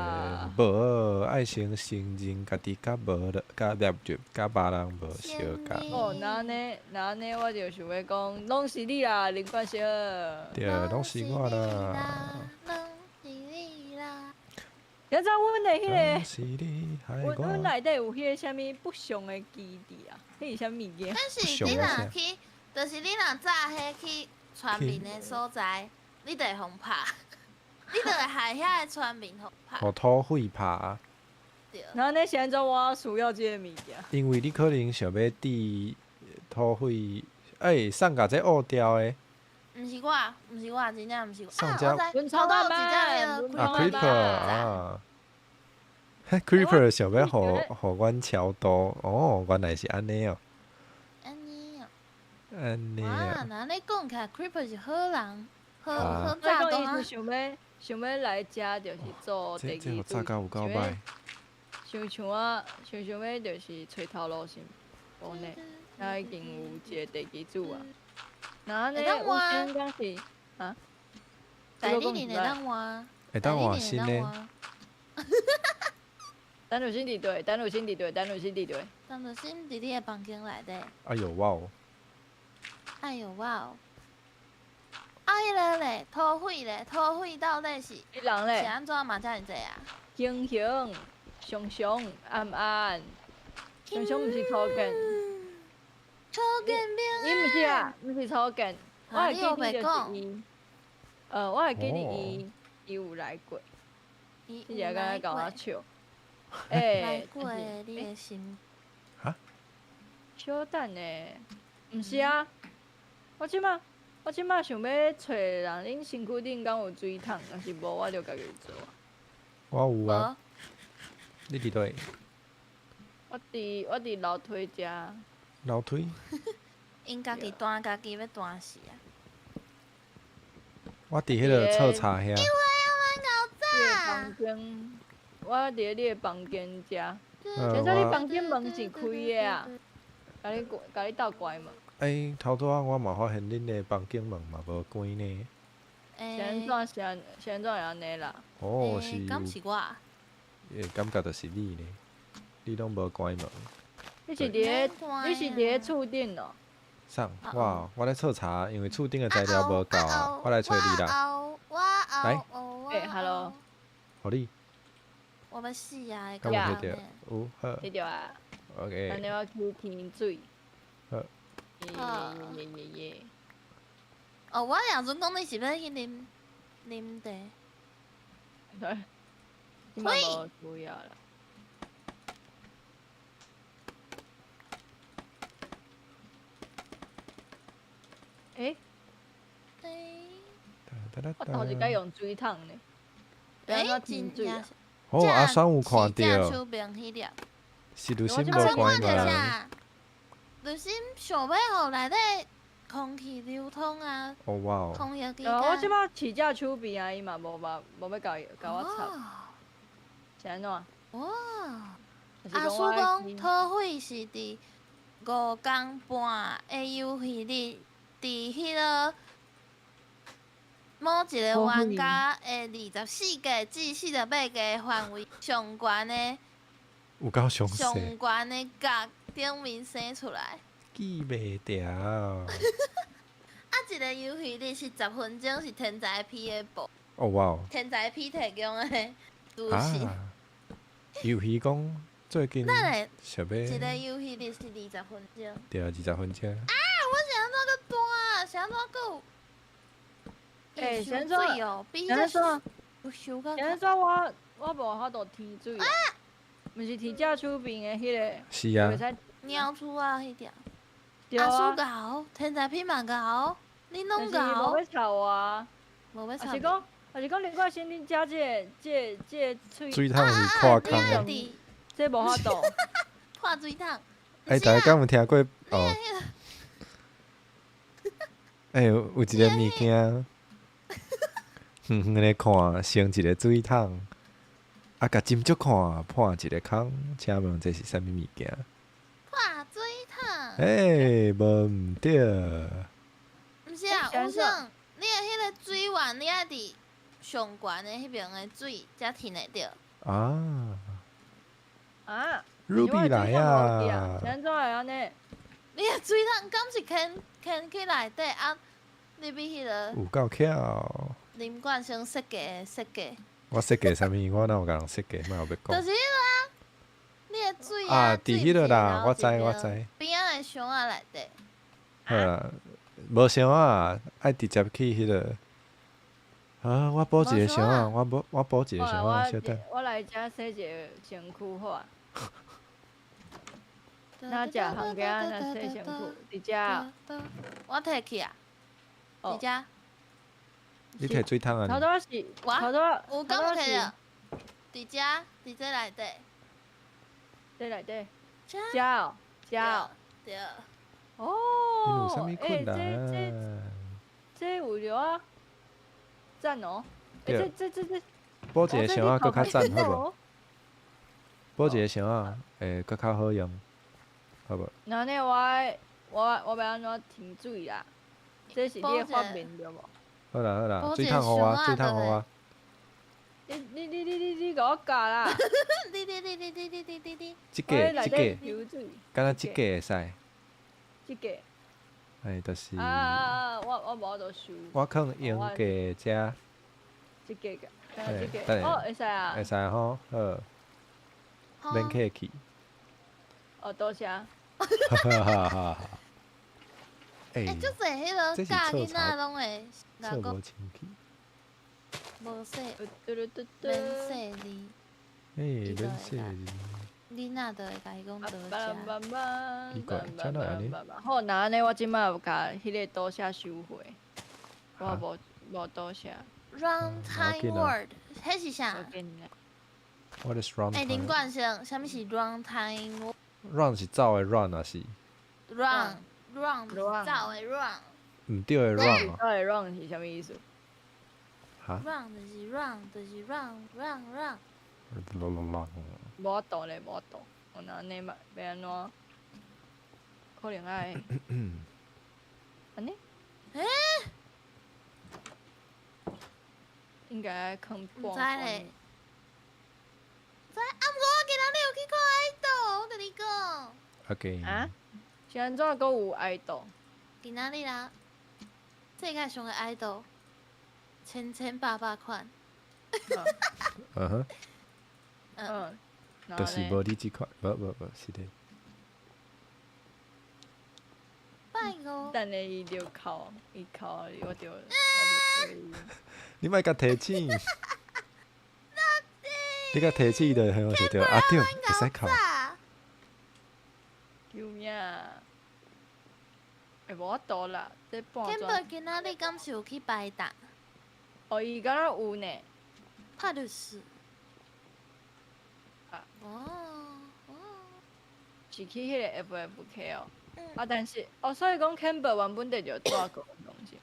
无爱先承认家己甲无了，甲业就甲别人无相共。哦，那安尼我就想要讲，拢是你啦，林冠生。对，拢是我啦。拢是你啦。今仔阮的迄拢是你害个，阮我。内底有迄个啥物不祥的基地啊？迄是啥物件？但是你若去，就是你若早迄去村民的所在，你就会互拍，你就会害遐个村民互拍。互土匪拍，对，然后呢，现在我需要这个物件，因为你可能想要滴土匪，送甲这乌掉的毋是我，真正毋是我。我上家知，文超大我有一班，只文啊超大，creeper 班，啊，creeper 想要互我互阮超多，哦，原来是安尼哦，安尼哦。安尼哇，啊，那你讲起来，Creeper 是好人，好啊好所以讲伊早动啊是。想要来遮，就是做第这有二炸到有够想要歹，想我想要就是找头路先，无呢，他已经有一个第二组啊。然后呢，有会当换先讲是啊，第二年会当换，会当换第新的，二年会当换。单独先伫对，单独先伫对，单独先伫对。当着先伫你的房间内底。哎呦哇哦，哎呦哇哦！啊，迄个咧，土匪咧，土匪到底是是迄人咧，安怎嘛遮尔济啊？形形、熊熊、暗暗，熊熊毋是草根，草根兵伊毋是啊，毋是草根。我会你有记得就是袂讲？伊，我会记得哦伊有来过，伊伊个敢甲我来笑。来过的你的心，小等咧，毋是啊，我即马想要找人，恁身躯顶敢有水桶，若是无我就家己做。我有啊，无你伫倒？我伫楼梯遮，楼梯，因家己端家己要端死啊！我伫迄个测查遐，你的房间，我伫你的房间遮。现在你房间门是开的啊，甲你斗关门。头拄仔我嘛发现恁的房间门嘛无关呢，是安怎会安尼啦？哦，是有敢是我啊？感觉就是你呢，你拢无关门。你是伫咧厝顶哦？送我咧测查，因为厝顶的材料无够啊，我来找你啦。来，hello，互你，我要死啊！敢有呀摕着？有好对着啊，安，OK，尼我去添水。好耶！哦，我俩阵讲你是要去啉茶，你嘛无需要啦。诶，我头一摆用水桶呢，安怎添水啊？哦，阿爽有看着，手柄迄粒。是刘心我无我看着关门。啥？就是想要互内底空气流通啊，哦哇哦，空气机我即摆饲只手边啊，伊嘛无要甲我插，是安怎？哇！就是阿叔我讲土匪是伫5天半的游戏里，伫迄个某一个玩家的24格至48格的范围上悬的有够详细，上悬的角顶面生出来。记袂牢。啊，一个游戏里是10分钟，是天才 P 的部，哦哇哦，天才 P 提供的资讯。啊，游戏讲最近咱嘞，想一个要游戏里是20分钟。对20分钟，我是安怎个单？是安怎个有？先伤水哦，比安怎有伤到。现在我无法度添水啊，毋是添只手边的迄个，是啊袂，使鸟出啊，迄条。对阿叔啊，搞，天才 P 嘛搞，你但是拢搞无，要吵我啊，无要吵还是。讲另外先恁遮这喙，水桶是破你空的。爱伫这无法度，破水桶。大家敢有听过？哦，有一个物件，远远咧看，生一个水桶，啊，甲斟酌看，破一个空，请问这是啥物物件？破水桶。无毋对，毋是啊，想说有想你的迄个水源，你爱伫上悬的迄边的水才听会着。啊啊， ，Ruby 来是啊！安怎会安尼？你的水桶敢是牵去内底啊？你比迄个有够巧，林冠生设计的设计，我设计啥物？我哪有甲人设计？莫后要就讲是迄个啊，你的水啊，伫迄落啦，我知水我知。边仔的箱仔内底。好啦，无想啊，爱直接去迄个啊，我补一个箱啊，我补一个我箱啊，稍我等。我来遮洗一个身躯好啊。哪只行家若洗身躯？伫遮啊？我摕去啊，伫遮。你摕水桶啊？头拄是我头拄有敢有摕着？伫遮，伫这内底。在内底。遮遮哦，遮哦。对。哦。你有啥物困难啊？这有着啊，赞哦！对这补一个箱啊，搁较赞，好无？无？补一个箱啊，会搁较好用，好无？那呢，我要安怎停水啦？这是你的发明对无？好啦好啦，补水一个箱啊桶互我，水桶互我。你甲我教啦！滴。即个，敢若即个会使？即个。就是我无得收。我放用价遮。即个个，敢若即个。等下哦，会使啊。会使吼，好，免客气。哦，多谢。哈哈哈哈！足济迄落教囡仔拢会，错无清气。无说，免说哩。免说哩。囡仔就会甲伊讲多谢。奇怪，怎哪安尼？好，那安尼我即摆有甲迄个多谢收回，我无多谢。Runtime word， 迄是啥？What is runtime？林冠生，啥物是 runtime？Run 是走的 run 啊是？Run 走的 run。毋对的 run 啊。走的 run 是啥物意思？哈 ？Run 就是 run。无度咧，无度。我那安尼嘛，要安怎？可能爱安尼？应该爱放半毋知咧。知，毋过我今仔日有去看爱豆，我甲你讲。OK。啊？是安怎阁有爱豆？今仔日啦，世界上的爱豆，千百款。嗯哼。就是无你即款，无是的。拜五。等下伊就哭，我就。你莫甲提醒。你甲提醒就很好笑着，啊对，会使哭。救命！无多啦，这半钟。Campbell 今仔日敢是有去排档？哦，伊敢若有呢。拍就是。是去迄个 FFK 哦。但是所以讲 Campbell 原本得就带过东西。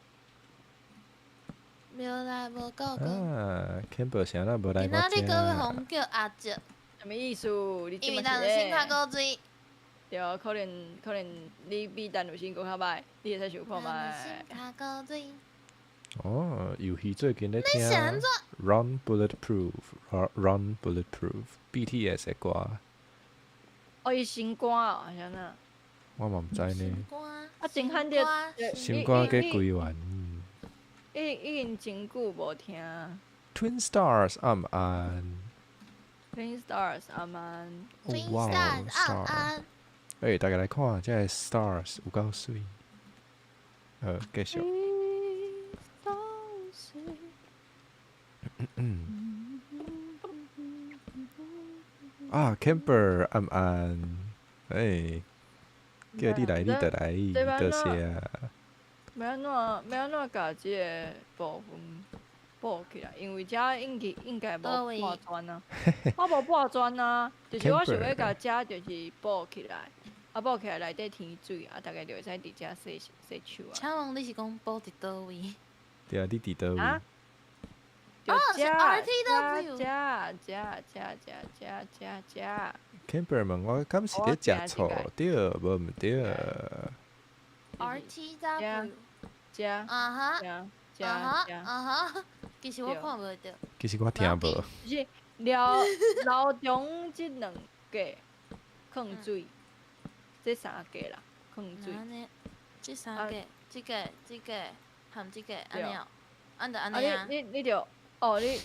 没啦，无够过。Campbell 啥那无来我今仔日搁要互叫阿叔。什么意思？因为陈新较高水。对，可能你比陈如新搁较歹，你会使想看觅。较高水。哦，游戏最近咧听 Run Bulletproof BTS 的歌。哦，伊新歌哦，啥呐？我嘛毋知呢。真罕着。新歌加归完。已经真久无听。Twin Stars 暗暗。Twin Stars 暗暗。哇 ，Stars。大家来看，这 Stars 有够水。继续。Camper 暗暗，叫你来，你就来，多谢啊。要安怎甲即个部分补起来？因为遮应该无破砖啊，我无破砖啊，就是我想要甲遮就是补起来，补起来内底添水，大概就会使伫遮洗手啊。请问你是讲补伫倒位？对啊，你伫倒位？是 RTW。Camper 问我敢是咧食醋？对，无毋对。RTW。其实我看无着。其实我听无。是楼中即两格放水，这三格啦，放水。这三格，即个含即个安尼哦，安着安尼啊。你着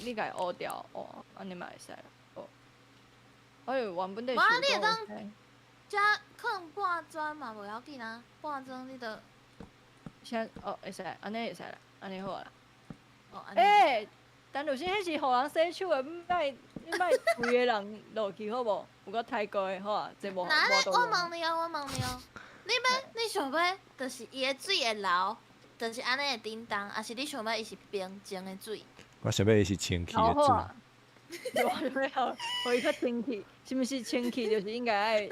你甲伊乌掉安尼嘛会使啦。原本得。哇，你会当遮放半砖嘛无要紧啊，半砖你着。会使，安尼会使啦，安尼好啦。哦，安尼。但就是迄是互人洗手的，你莫规个人落去好无？有够太过的，好啊，这无那安尼，我无道理。问你哦，你想要，就是伊的水会流，就是安尼会叮当，还是你想要伊是平静的水？我想要伊是清气的水。好啊，我想要互伊较清气，是毋是清气？就是应该爱是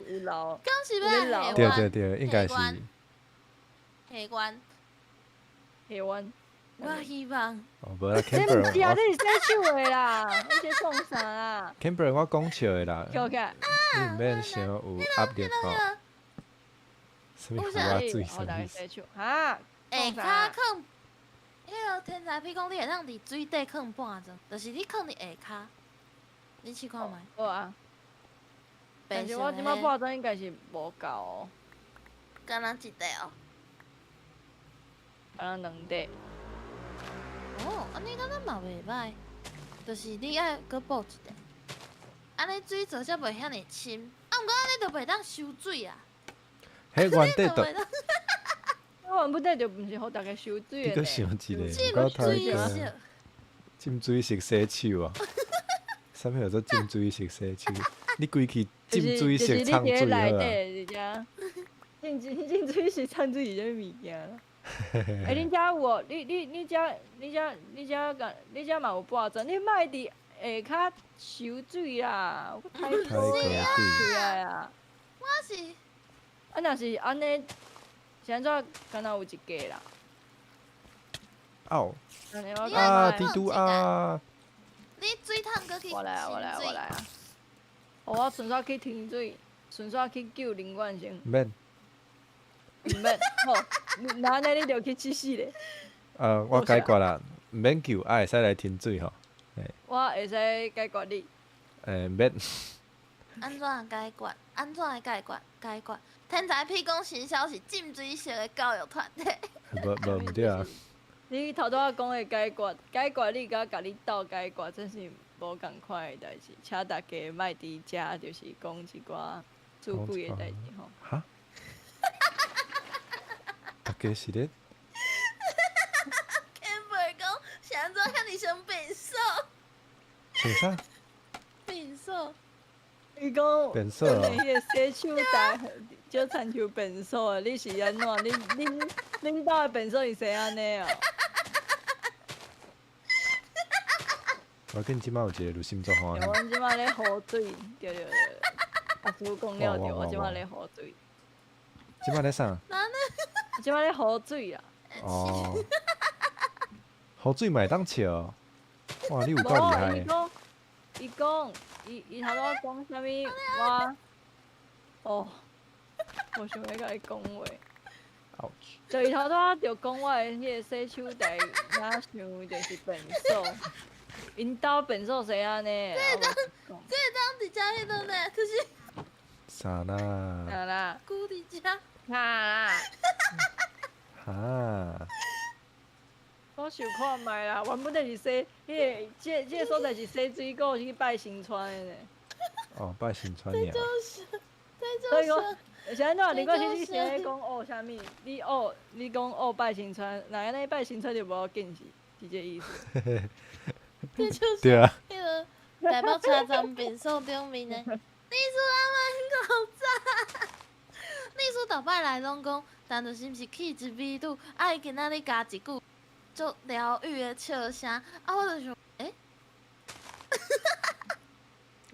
有流。敢是要下对弯？对，应该是。下弯。下弯。我希望。哦，无啦这毋是啊， ，Camber，这是洗手的啦，你在讲啥啊？ Camber，我讲笑的啦，跳起来。你毋免伤有压力吼。什么胡啊水什我大么意思？家洗手哈。下骹放，迄个天才屁讲你会当伫水底放半钟，就是你放伫下骹，你试看觅。好啊。但是我即摆半钟应该是无够哦。敢若一块哦。敢若2块。哦，安尼敢若嘛袂歹，就是你爱搁补一块，安尼水做才袂遐尼深。啊，毋过安尼就袂当收水啊。迄原底就，我原本底就毋是互大家收水你搁的呢。想一个，浸有够太水过色。浸水式洗手啊！啥物叫做浸水式洗手？你规气浸水式就是冲水好你伫内啊！底，浸水式冲水是啥物件啦？恁遮有无？你遮嘛有半钟？你莫伫下骹收水啦！我太太过贵啊！贵贵啊！我是啊，若是安尼，是安怎？敢若有一家啦。哦安尼我啊啊，讲滴嘟啊！你水桶搁去我来啊！我来啊！我来啊！我顺续去停水，顺续去救林冠生。免，毋免，好，那安尼你就去试试咧。我解决啦，毋免救，会使来停水吼。我会使解决你。免，安怎解决？安怎的解决？解决。天才屁讲行销是浸水式的教育团体。无毋对啊！你头拄仔讲的解决你甲甲你斗解决，真是无共款的代志。请大家莫伫遮，就是讲一寡出轨的代志吼。哈？大家是咧？ Amber 讲是安怎遐尼想变瘦？像啥？变瘦。伊讲，变瘦哦迄个洗手台就亲像变瘦的，你是安怎？恁兜的变瘦是生安尼哦？我紧即摆有一个就心作欢对，喜。阮即摆咧喝水，对。阿叔讲了对，我即摆咧喝水，即摆咧啥？即摆咧喝水啦。哦，雨水嘛会当笑哦。哇，你有够厉无，害的！伊头拄仔讲啥物？我无想要甲你讲话。 Ouch 就伊头拄仔就讲我的迄个洗手台，若想就是变瘦，因兜变瘦是安尼。这当伫遮迄落呢，就是啥啦？啊啦，久伫遮。啦，哈？我想看觅啦，原本就是洗，迄个这个所在是洗水果，是去拜新川的呢。哦，拜新川尔。所以讲，是安怎？你讲是你先咧讲啥物？你讲拜新川，若安尼拜新川就无要紧是这意思。这就是对啊。迄个台北车站变瘦顶面的。秘书阿妈很搞炸。秘书逐摆来拢讲，但就是毋是气质美女，啊伊今仔日加一句，足疗愈的笑声，啊我就想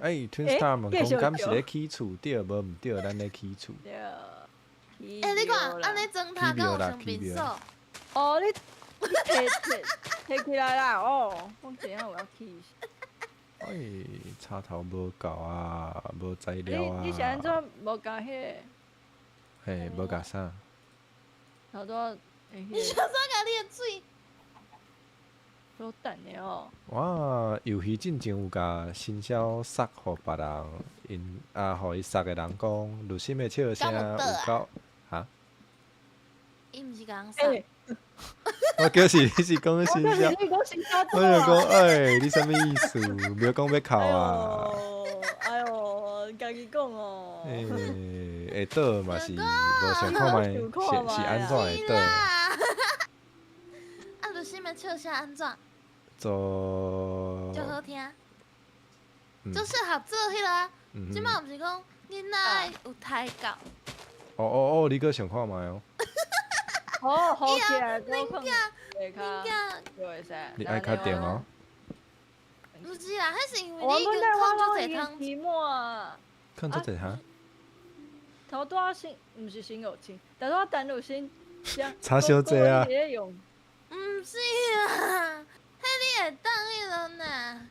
，Twin Star 问讲，敢是咧起厝对无？毋对，咱咧起厝。对。你看安尼装头敢有上变瘦？哦，你摕起来啦！哦，我怎样有要气死？插头无够啊，无材料啊。你是安怎无加迄个？嘿，无甲啥？头拄仔你想啥甲你的水？都等的哦。我游戏进前有甲新销送互别人，互伊送的人讲，卢心的笑声有够哈？伊毋是甲人送。我叫是你是讲新销，你讲新销我就讲你啥物意思？不要讲要哭啊！哎呦，家己讲哦。会倒嘛是，无想看觅是安怎会倒？啊，卢心的的笑声安怎？做就好听，嗯就适合做迄个啊。即嗯摆毋是讲囡仔有胎教，哦，你个想看卖哦？好起来，我恁看囝会较恁囝就会使。你爱较定哦？毋是啦，迄是因为我你已经们在我控拢已经制汤期末啊，看做者哈？头拄先，毋是先有钱，但是我等有先，差小济啊你咧用，毋是啦，迄你会当迄种呐，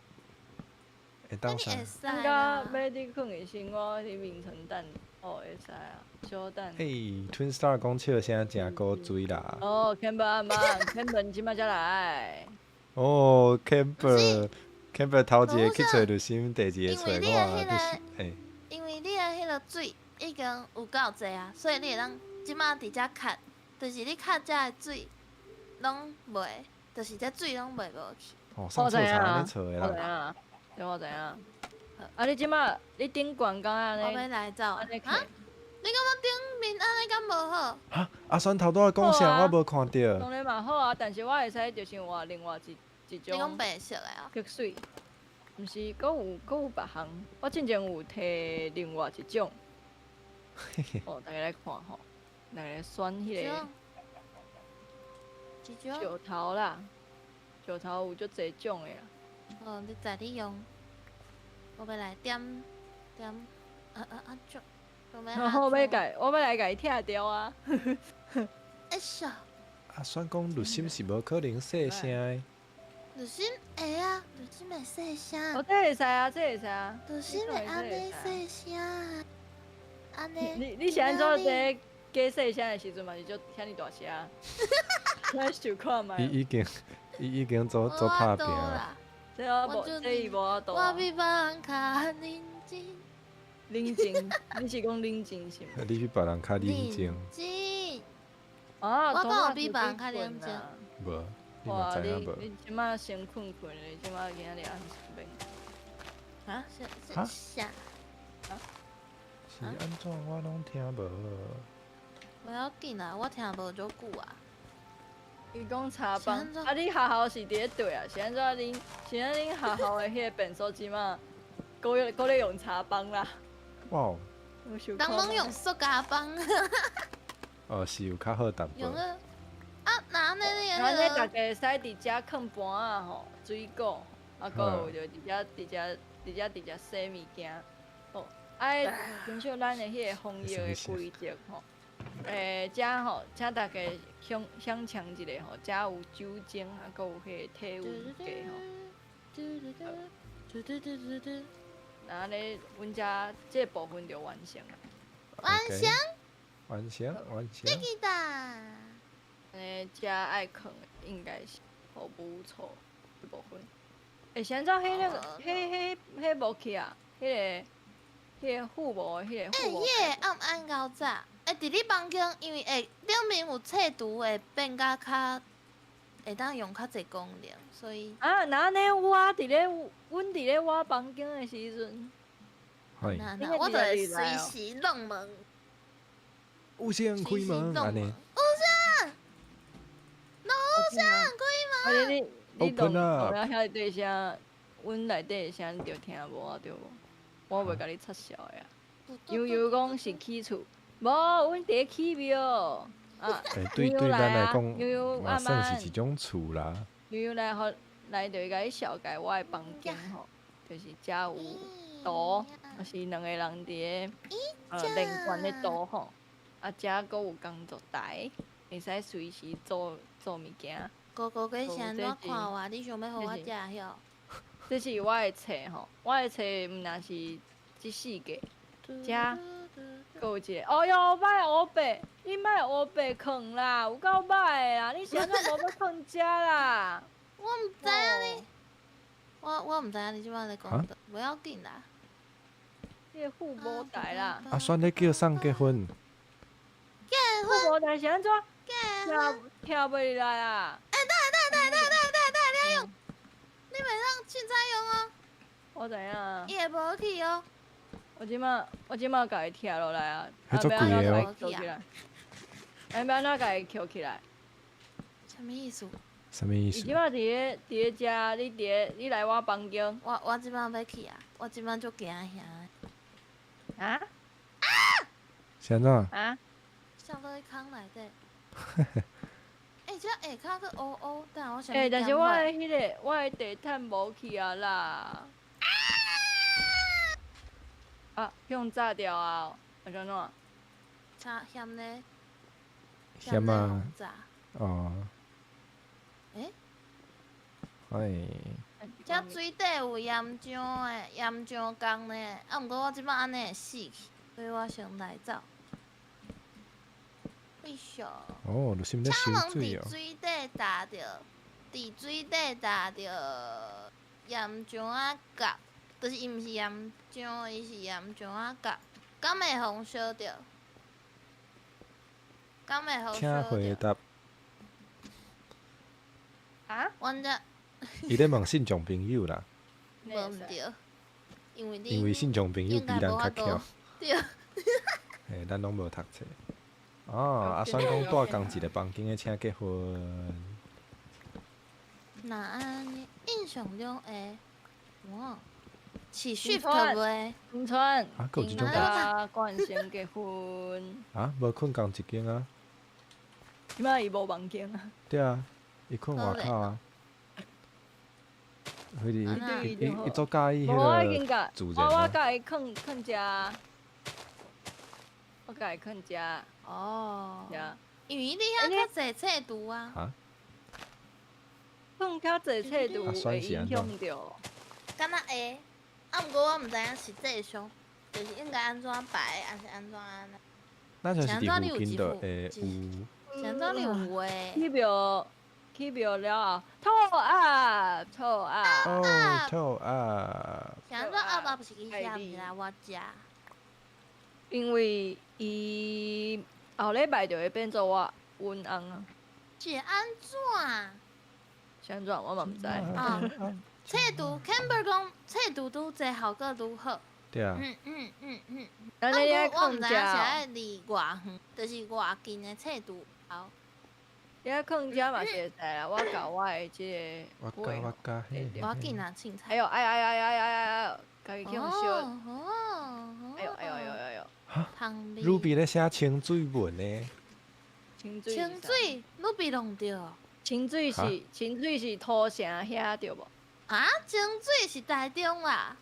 会当啥？迄你会使咱啦甲。要你困的先，我去眠床等，会使啊，小等。Twin Star 讲笑声真古锥啦。哦，Campbell 即摆才来，哦，Camper 头一个去无啥找刘心，第二个找因为你的我，迄个就是因为你的迄个水已经有够济啊，所以你会当即马伫遮卡，就是你卡遮的水拢袂，就是这水拢袂无去。哦，上我知厕所安影啊尼找的我知影啦。啊，对我知影。啊，你即摆你顶悬敢安我要尼？来走啊！安尼啊，你感觉顶面安尼敢无好？哈，阿酸头拄仔讲啥？好啊我无看到。当然嘛好啊，但是我会使就是换另外一你讲种白色的啊？血水，毋是，佫有别项。我之前有摕另外一种，哦，大家来看吼，大家来选迄个一种？石头啦，石头有足侪种的啦。哦，你在你用，我要来点安怎？我要来甲伊拆掉啊！哎笑，阿酸讲录心是无可能细声的。鲁心会啊，鲁心会细声哦，，这会使啊，这会使啊。鲁心会安尼细声，安尼。你是安怎在加细声的时阵嘛是足遐尼大声？咱想看觅。伊已经做拍拼啊。啦，这我无，这伊无法度啊。我比别人较认真。冷静，你是讲冷静是吗？你比别人较认真，真。啊，我敢有当然是比别人较你认真困啊无？你嘛哇，知影无？你即摆先困困咧，即摆今仔日暗时眠。啊？哈啥？是安怎我拢听无？不要紧啦，我听无足久啊。伊讲茶帮是安，怎啊，你学校是伫咧对啊？是安怎恁？是安恁学校的迄个便所即摆，搁咧用茶帮啦？哇，有想人看吗拢用塑胶帮，哦是有较好淡薄用。了啊，那安尼你然后咧，大迄个家使伫遮放盘啊吼，水果，啊，搁有就伫遮洗物件，吼，爱遵守咱的迄个防疫的规则吼。遮吼，请大家想抢一个吼，遮有酒精，啊，搁有迄个体温计吼。然后咧，阮遮这部分就完成了。完成，完成，完成。记得。遮爱藏的应该是好不错一部分。先做迄个，迄无去啊，迄个父母的迄个父母。迄个暗到早，伫你房间，因为顶面有册图，会变甲较会当用较侪功能，所以啊，那呢，阮伫咧我房间的时阵，嗨，那我就会随时弄门，有声开门安尼。楼上开而且你 Open 动 up 了遐底声，阮内底的声你着听无啊？对无？我袂甲你插销的啊。门。悠悠讲是起厝，无，阮伫咧起庙。啊，对咱来悠悠讲，嘛算是一种厝啦。悠悠来就甲伊小解我的房间吼，就是遮有图，就是两个人伫咧连贯咧图吼，啊，遮佫有工作台，会使随时做物件。哥哥哥是安怎看我？你想要互我食晓？这是我的册吼，我的册毋若是即四个，遮佫有一个。哦哟，莫乌白，你莫乌白藏啦，有够歹的啦！你是安怎无要藏遮啦？我毋知影你，我毋知影你即摆咧讲的，不要紧啦。迄个父母台啦，啊，选咧叫送结婚，父母台是安怎？结听袂入来啊！你用，你袂当凊彩用哦，我知影啊，伊会无去哦。我即马甲伊拆落来啊，迄足贵的哦要安怎甲伊捡起来？要安怎甲伊捡起来？什么意思？什么意思伊即？摆伫咧遮，你来我房间我即摆要去啊，我即摆就惊遐。啊是安怎？啊！想到伊空内底。遮下骹佫乌乌，等我想。但是我的地毯无去啊啦。啊，向炸掉啊！啊怎怎？差嫌咧。嫌啊轰炸。哦，诶，哎，遮水底有岩浆诶，岩浆工呢。啊，毋过我即摆安尼会死去，所以我先来走。哎呦！哦，就心咧请问收水哦。伫水底打着，伫水底打着岩浆仔夹，就是伊毋是岩浆，伊是岩浆仔夹，敢会互烧着？敢会互请烧着？回答。啊？阮遮伊咧问信众朋友啦，无毋对，因为你因为信众朋友比咱较巧。对。嘿，咱拢无读册。哦，阿选讲住同一个房间的请结婚。那安尼印象中会，哇，是 shift 袂？新川，啊还有这种因甲冠生结婚，啊，无困共一间啊？即摆伊无房间啊。对啊，伊困外口啊。迄伊做介意无我已迄经甲个主人我啊。甲伊囥遮，我甲伊囥遮，哦，呀，因为你遐较侪册图啊。啊？囥较侪册度啊会影选是安怎响着。敢若会，啊，毋过我毋知影实际上，就是应该安怎摆，还是安怎安尼？咱就是伫附是安怎你有近就一副会有。是安怎你有画？起庙了后，吐啊吐啊，哦，臭啊！是安怎啊？不是去遐，毋是来我遮。因为伊后礼拜就会变做我阮翁啊，是安怎？是安怎我嘛毋知。啊，册图 Camber 讲册图愈侪效果愈好。对啊，咱咧咧我毋知影是囥遮，爱离偌远，就是偌近的册图后。咧囥遮嘛是会使啦。我甲我的即个我甲嘿，我紧啊，凊彩。哎呦哎呀哎呀哎呀哎呀，家己去用烧，哦，哎呦哎呦哎呦哎呦，汤味。 Ruby 咧写清水文呢。清水清水，你被弄着。清水是土城遐对无？啊，清水是台中啦。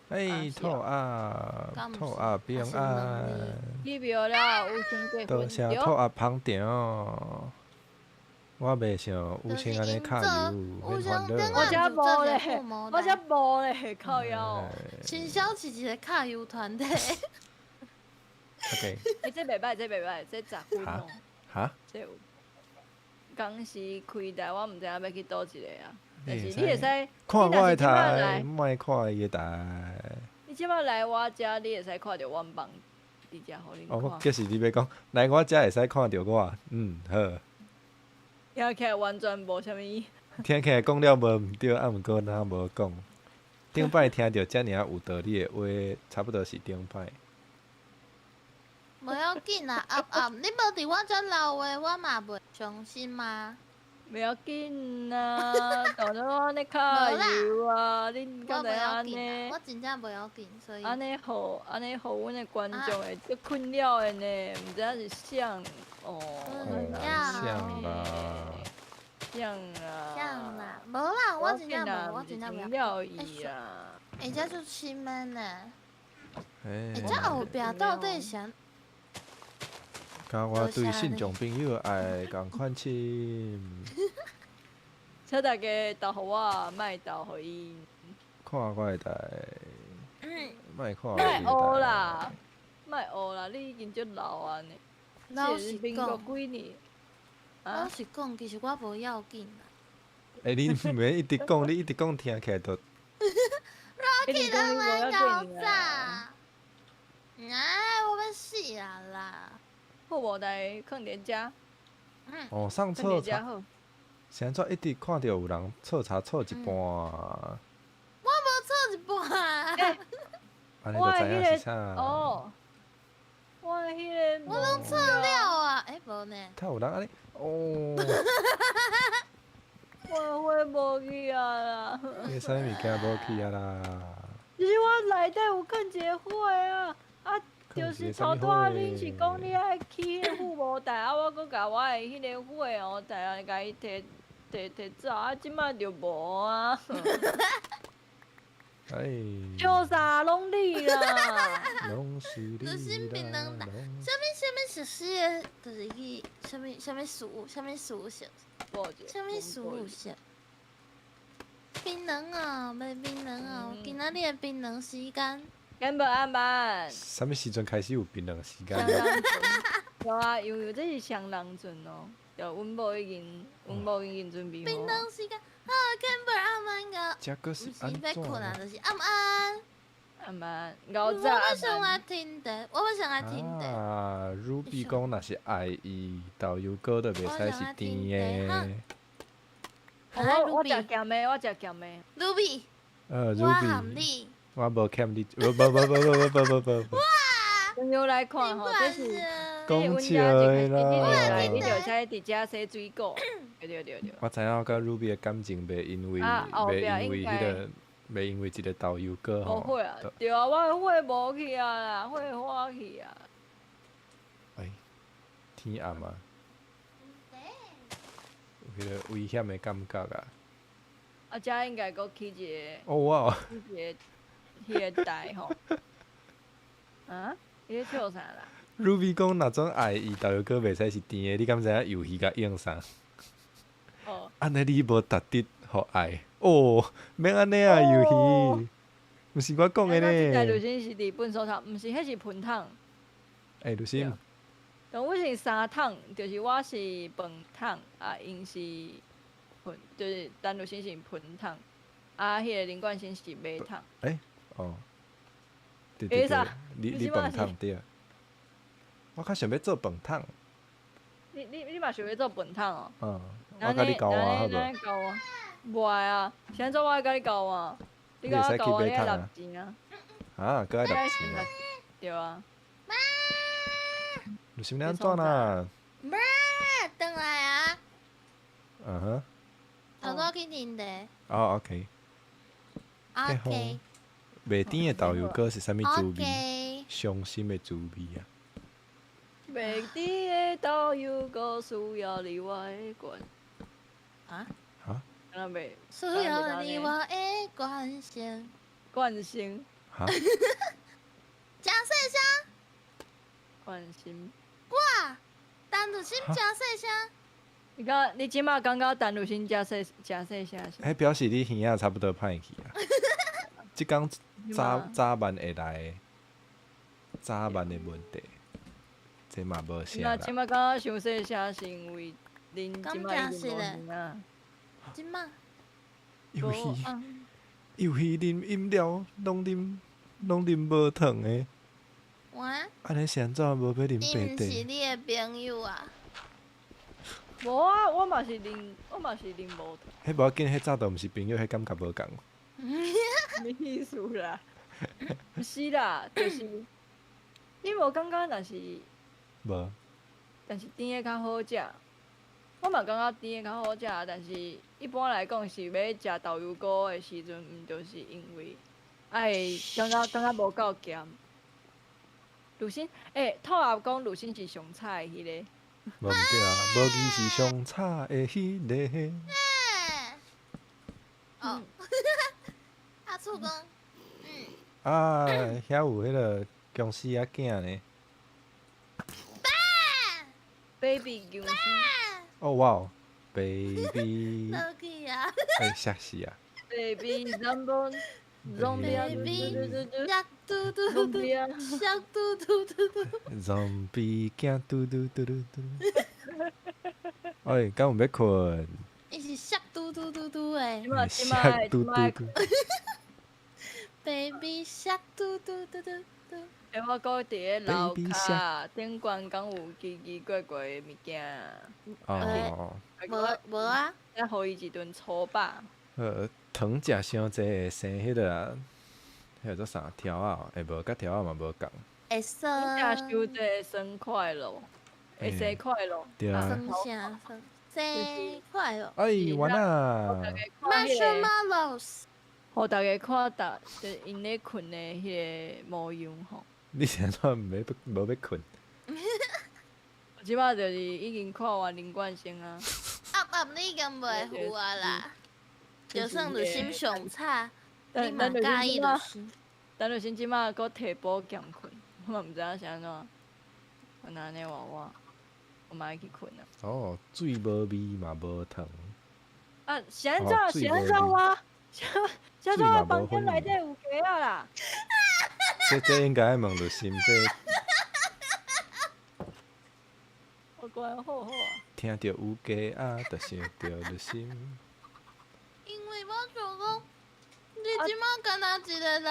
哎，臭啊，臭啊，平安。起庙了有先结多婚谢臭啊捧场。我袂想有钱安尼卡油，免烦恼。我遮无咧，我遮无咧，靠腰。新小是一个卡油团体。 OK。哎，这袂歹，这袂歹，这十分哦。哈？这有。当时开台，我毋知影要去倒一个啊。但是你你会使看我的台，来，莫看伊的台。你即摆来我遮，你会使看到阮房伫遮，互恁哦，看。就是你要讲来我遮会使看到我，好。听起来完全无啥物。听起来讲了无毋对，啊毋过若无讲。顶摆听到遮尔有道理的话，差不多是顶摆。无要紧啦，你无伫我遮留的，我嘛袂伤心嘛。袂要紧啊，当然我咧卡油啊，恁敢知安尼？我真正袂要紧，所以。安尼互阮的观众会足困扰的呢，毋知影是像哦。像啦。像啦。像啦，无啦，我真正无，我真正不袂。了伊啊。遮就亲们呢。哎，遮后壁到底是安？甲我对信众朋友爱共款亲。请大家投互我，莫投互伊。看我的台。莫看我莫的学啦，莫学啦，你已经足老啊呢。老实民国讲，几年？老实讲，其实我无要紧啦。哎，你毋免一直讲，你一直讲听起来都。我去人来搞啥？哎，我要死啊啦！好无代放伫遮，哦，上放伫遮厕查，好。现在一直看到有人测查测一半，我无错一半。安尼就知影是啥。哦，我迄个。我拢测了啊！无呢。他有人安尼，哦。我花无去啊啦。你啥物件无去啊啦？其实我内底有看一个火啊，啊，就是头拄仔恁是讲你爱去迄个护魔台，啊，我搁甲我的迄个火哦，台啊，甲伊摕走，啊，即摆就无啊。哎，笑啥拢你啦？拢是你鲁迅槟榔啦，打什么实施的，就是去什么事情，无者。什么事情。槟榔啊，卖槟榔啊，今仔日的槟榔时间。根本安班。啥物时阵开始有槟榔时间双？人船，有啊，有这是双人船哦。就阮某已经准备槟好啊。榔时间，啊，Camber 暗安个，这个是不是安要困啊，怎？就是暗安。安班我5早要上安班。来听的，我要上来听的。啊，Ruby 讲若是爱伊，豆油糕就袂使是甜的。我食咸的，我食咸的。 Ruby，我含，Ruby，你。我无欠你，不，朋友来看吼，这是讲阮笑家一的开始啦。你就使伫遮洗水果。对。我知影我甲 Ruby 的感情袂因为后壁应该袂因为一个豆油糕无吼。火啊，对啊，我的火无去啊啦，火花去啊。哎，天暗啊，有迄个危险的感觉啊。啊，遮应该搁起一个。哦哇！迄个台吼。啊？你咧笑啥啦？ Ruby 讲若种爱伊豆油糕袂使是甜的，你敢知影游戏甲用啥？哦。安尼你无值得互爱哦，免安尼啊游戏，毋是我讲的这台就呢。是日本所炒，毋是，迄是盆汤。哎，刘星，但我是3桶，就是我是饭桶，啊，因是盆，就是单独先是盆桶，啊，迄个林冠先是马桶。哦，对，啥你饭桶对。我较想要做饭桶。你嘛想要做饭桶哦？我甲你交换好无？咱交换。无爱啊，现在我爱甲你交换，你甲我交换你爱纳钱啊？啊，搁爱纳钱啊？对啊。刘星你安怎啦？妈，回来啊！嗯哼。头拄去听的。哦，OK。 OK。袂甜的豆油糕是啥物滋味？ OK。伤心的滋味啊！袂甜的豆油糕需要你我的关。啊？哈？敢若袂？需要你我的关心。关心。哈？真细声。关心。哇！陈如心真细声。你即马感觉陈如心真细声是？迄表示你耳仔差不多歹去啊。即工早晚会来，早晚的问题，这嘛无啥啦。即马感觉伤细声是因为恁即马已经无感闲啊。即马。游戏啉饮料拢啉无糖的。我。安尼是安怎无要啉白伊毋是茶？你的朋友啊。无啊，我嘛是啉无糖。迄无要紧，迄早都毋是朋友，迄感觉无共。咩意思啦？毋是啦，就是你无感觉，但是无。甜的较好食。我嘛感觉甜的较好食，但是一般来讲是要食豆油糕的时阵，毋就是因为爱感觉无够咸。鲁迅，透阿讲鲁迅是上菜的迄个。无毋对啊，无伊是上差的迄个。哦。阿厝讲。啊，遐有迄个公司仔囝呢。baby 公司。哦哇 ，baby。落去啊！吓死啊 baby zombie zombie 吓嘟嘟嘟，吓嘟嘟嘟嘟。 ！zombie 惊嘟嘟嘟嘟嘟。哎，敢有要困？伊是吓嘟嘟嘟嘟诶吓嘟嘟嘟。 ，baby 吓嘟嘟嘟嘟嘟。我搁伫咧楼骹顶悬敢有奇奇怪怪的物件。哦。无啊。再互伊一顿粗饱。糖食伤济会生迄个啊，迄个做啥条啊？会无甲条啊嘛无共。会酸。食伤济生快乐，会生快乐。对啊。酸啥酸？生快乐哎，是完啊！大家看迄个， ，marshmallows。互大家看就是因咧困的迄个模样吼。你现在无要困？即摆就是已经看完林冠生啊，暗你已经袂赴啊啦，就算就心上差，但你嘛介意就是。等就先即摆搁摕补减困，我嘛毋知影是安怎。我若安尼话我嘛爱去困啊。哦，水无味嘛无糖，啊，是安哦怎？是安怎我？小水嘛无我房间分内底有鸡啊啦！这应该爱问着心，我乖好好啊。听着有鸡啊，就想着着心。因为我想讲，你即摆干那一个人，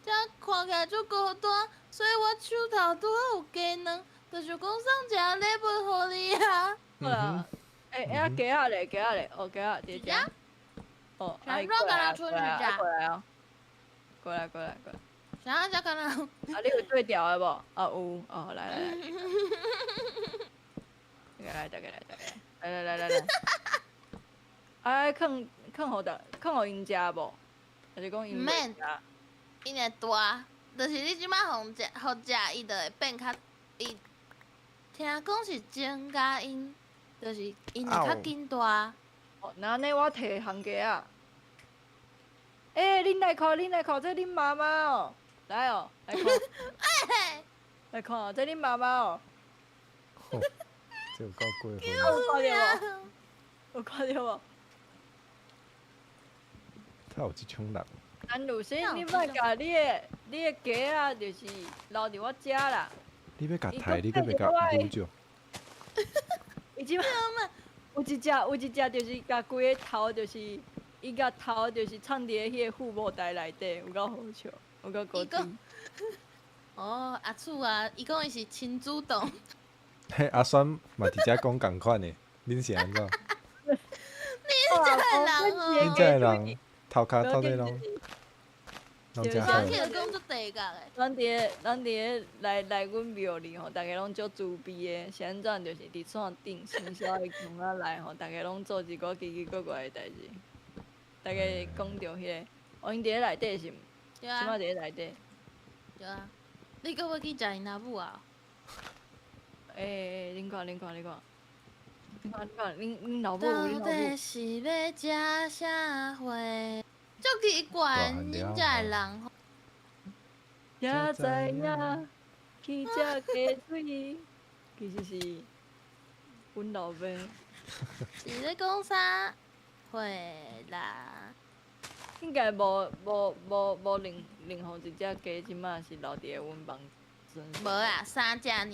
才看起来足孤单，所以我手头拄好有鸡卵，就是讲送一个礼物互你啊。好啦，啊鸡仔咧，鸡仔咧，哦鸡仔姐姐。哦，想说过来啊，跟他出去过来啊，吃过来啊，过来过来过来。啥才干那？啊，你有对调的无？啊有，哦来来来，大家来，啊，放互因食无？还是讲因袂食？因会大，就是你即摆互食，伊就会变较，伊听讲是增加因，就是因会较紧大。哦，那安尼我摕烘鸡仔。恁来看，这恁妈妈哦，来哦，来看，来看哦，这恁妈妈哦，吼，这有够过分。有看到无？他有即种人，安如生，你莫甲你的鸡仔就是留伫我遮啦。你要甲刣，你搁要甲侮辱。伊即摆有一只就是甲规个头就是伊甲头就是藏伫咧迄个护目台内底，有够好笑，有够高级。哦，阿厝啊，伊讲伊是亲主动。嘿，阿酸嘛伫遮讲共款的，恁是安怎？你这个人哦，恁遮个人头壳头在拢真讲好。起来讲足地角的。咱伫咧来阮庙里吼，逐个拢足自卑的，是安怎就是伫线顶生肖的宫仔内吼，逐个拢做一个奇奇怪怪的代志。逐个讲着迄个，哦，因伫咧内底是毋？对啊即摆伫咧内底。对啊，你搁要去食因阿母啊？恁看，恁老母有恁到老母底。是要食啥货？足奇怪，恁遮个人吼。才知影去食鸡水，其实是阮老爸。是咧讲啥货啦？应该无另互一只鸡，即马是留伫咧阮房间。无啊，3只尔。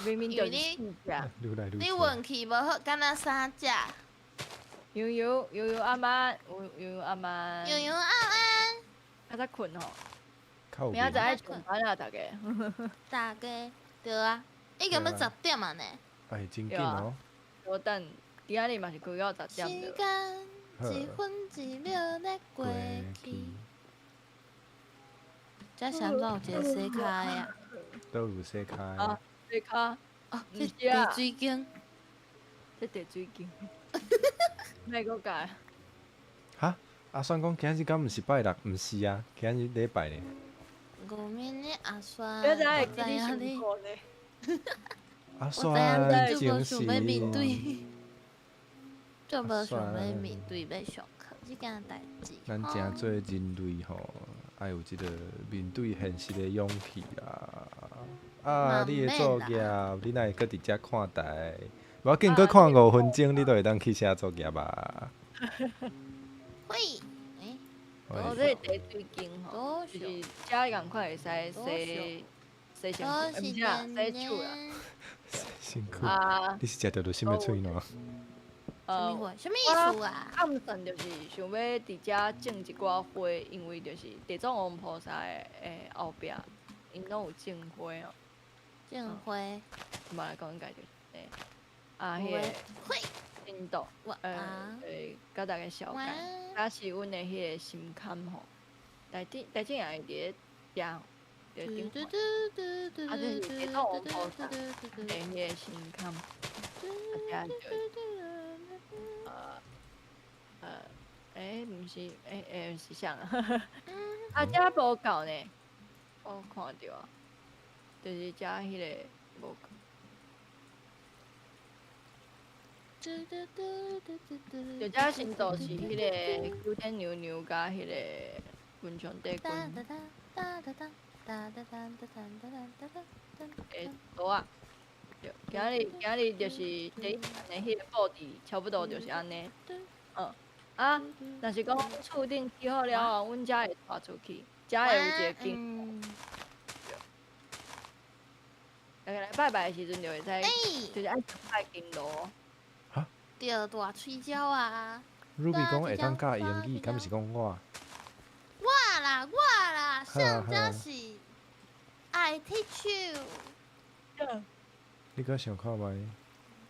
明明就是4只。愈来愈你多。运气无好，敢若3只。悠悠阿妈，悠悠阿妈。悠悠安安，较早困吼，靠明仔载边。爱上班啊，逐个。大家对啊，已经要10点啊呢。哎，真紧哦。我等今仔日嘛是开到10点时着。间一分一秒咧过去。这是安怎有一个洗骹的啊？倒有洗骹啊的。洗骹，哦，毋这是啊地水经。这地水经。哪个改？哈？阿酸讲今日敢毋是拜六？毋是啊，今日礼拜呢。五明的阿酸，明仔载我会记你知影你，上课呢。阿我知酸影你就真无想要面是。对，就无想要面对要上课这件代志。咱正做人类吼，爱有即个面对现实的勇气啦。啊，你的作业，你哪会搁伫遮看台？无要紧，搁看5分钟，你就会当去写作业吧。喂，诶，哦，这是地水经吼，多少？就是遮共款会使洗身躯，多是毋是啊，年洗手啦。年。辛苦。啊，你是食着就心要脆喏？什么话？什么意思啊？暗算就是想要伫遮种一寡花，因为就是地藏王菩萨的后壁，因拢有种花哦。种花，嘛来讲应该就是啊，迄有个花，印度，哇啊，甲大家小哇解，它是阮的迄个心坎吼，大正也会伫咧遮吼，伫顶嘟方嘟嘟嘟嘟啊，就是地藏王菩萨嘟嘟嘟嘟的迄个心坎，遮就毋是，是啥啊？啊，遮无够呢，我看着啊，就是遮迄个无够。就遮新度是迄个九天牛牛甲迄个文昌帝君诶图啊。对，今日就是第一安尼，迄个布置差不多就是安尼。啊，若是讲厝顶起好了后，阮遮会带出去，遮会有一个景。来拜拜的时阵就会使，就是爱上拜金炉。对，大喙鸟啊！ Ruby 讲会当教英语，敢毋是讲我？我啦，上遮是 I teach you。你搁想看觅？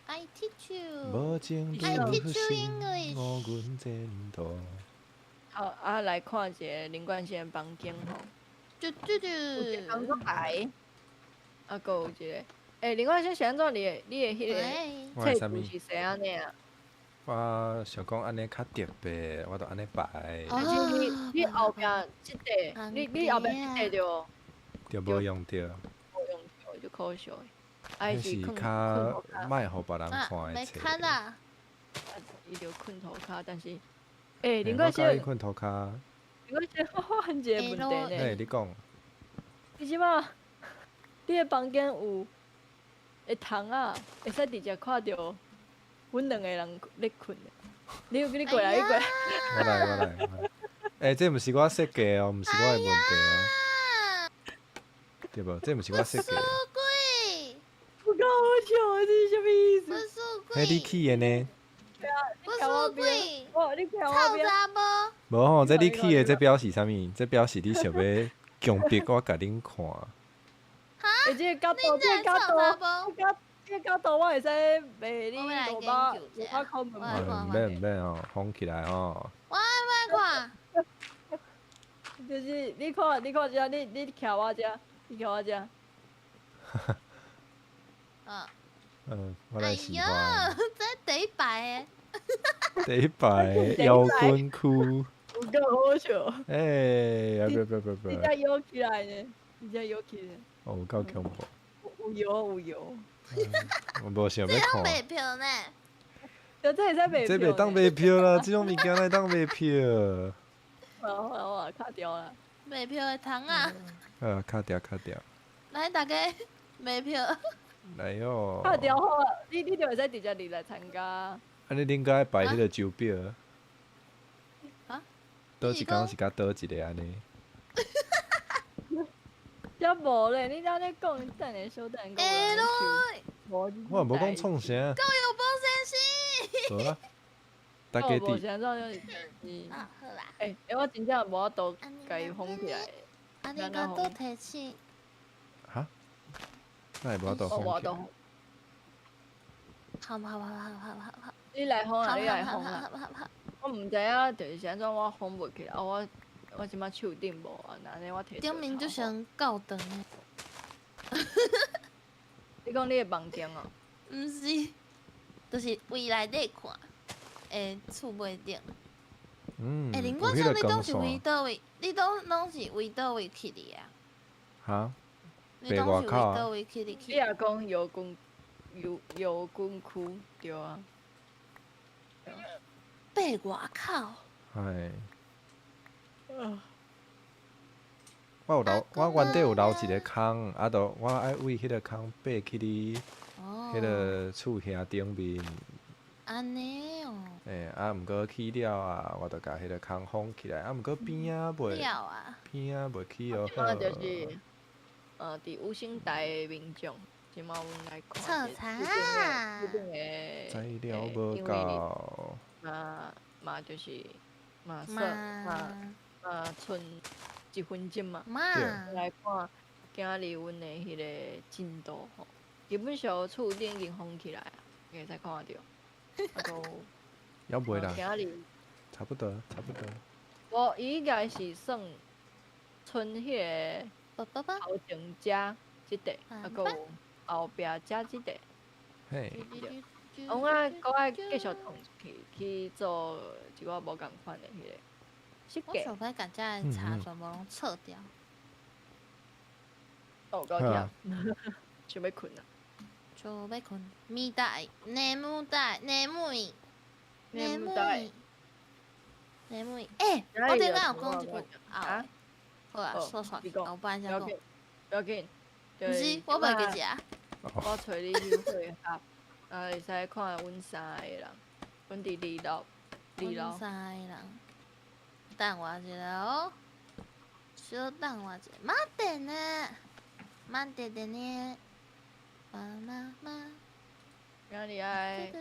I teach you。无情不 I teach you 心， English。我阮前途。好啊，来看一下林冠宪的房间吼。有一个房牌，啊，搁有一个。林冠宪是安怎？你的迄个册子是谁安尼啊？我想讲安尼较特别，我就安尼摆。但是你后壁即块，你后壁即块就无用着。无用着，就可惜。迄是较莫互别人看的册。看啦。伊就困涂骹，但是，林冠宪。我困涂骹。林冠宪，我问一个问题呢。你讲。你即马，你的房间有窗啊，会使直接看到阮两个人咧困的。你过来，你过来。我来。这毋是我设计哦，毋是我的问题哦。对无？这毋是我设计。不够好笑，这是啥物意思？迄你起的呢？不输鬼！你看我边。无吼，这你起的，这表示啥物？这表示你想要强迫我甲恁看。这个角度，这个角度，我会使卖你500块门票。唔免哦，封起来哦。我看。就是你看遮，你徛我遮，你徛我遮。我来试看。这第一排的。第一排摇滚区。有够好笑。不。你遮摇起来呢？你遮摇起来。有够恐怖。有摇。我无想要看。这卖票呢？这会使卖票。这袂当卖票啦，这种物件来当卖票。我卡掉啦。卖票的窗啊。卡掉。来，大家卖票。来哟。卡掉好啊，你就会使直接入来参加。安尼恁该摆迄个酒表。倒一工是甲倒一个安尼。遮无咧，你当咧讲，等下小等下讲。我无讲创啥。够有保险丝。好啊。大家无啥做就是。好啦。我真正无法度甲伊封起来。安尼甲倒提醒。哈？那会无法度封起来。好。你来封啊！你来封啊！好。我毋知影，就是安怎我封袂起来，我即摆手顶无啊，安尼我摕。顶面就想告长诶。你讲你的房间哦？毋是，就是位内底看，厝尾顶。林冠生，你拢是位倒位？你拢是位倒位去哩啊？哈？你拢是位倒位去哩？你也讲摇滚区对啊。爬外口。哎。我原底有留一个空，啊，我爱为迄个空爬去你迄个厝兄顶面。安尼哦。毋过去了啊，我就甲迄个空封起来，毋过边仔袂起哦。即摆就是，伫五星台的民众，即摆阮来看。测查。材料无够。嘛就是剩1分钟嘛。来看今日阮的迄个进度吼，基本上厝顶已经封起来啊，会使看到。要袂啦。今日差不多。无，伊应该是算剩迄个头前遮即块，啊，搁有后壁遮即块。嘿。我搁爱继续同去做一个无共款的迄个设计。我想要甲遮的茶全部拢撤掉。哦，够忝，想要困啊。就要困。咪带，眠带，眠。欸，我顶下有讲一句啊，好啊，说出来，我不然先讲。不要紧，毋是，我袂记食。我找你优惠合，会使看阮三个人，阮伫2楼。三个人，等我一下哦，小等我一下，待ってね，待っててね，妈。今日爱。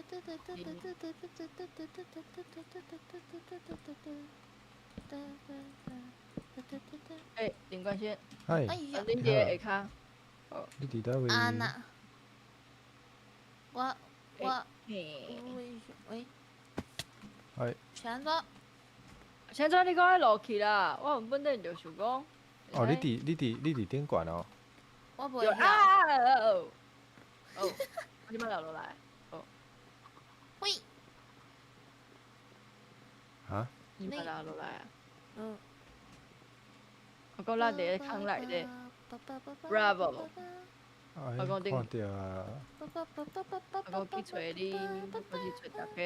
林冠先，嗨，呀，恁伫下骹。哦。你伫倒位？安娜，我，喂，嗨。现在你讲爱落去啦，我原本顶就想讲。哦，你伫顶悬哦。我袂晓。哦，我即摆落来。哦。喂。哈？你摆落来啊？嗯。我讲咱伫咧坑内底 ，Bravo。我讲看着啊。我讲去找你，我去找大家。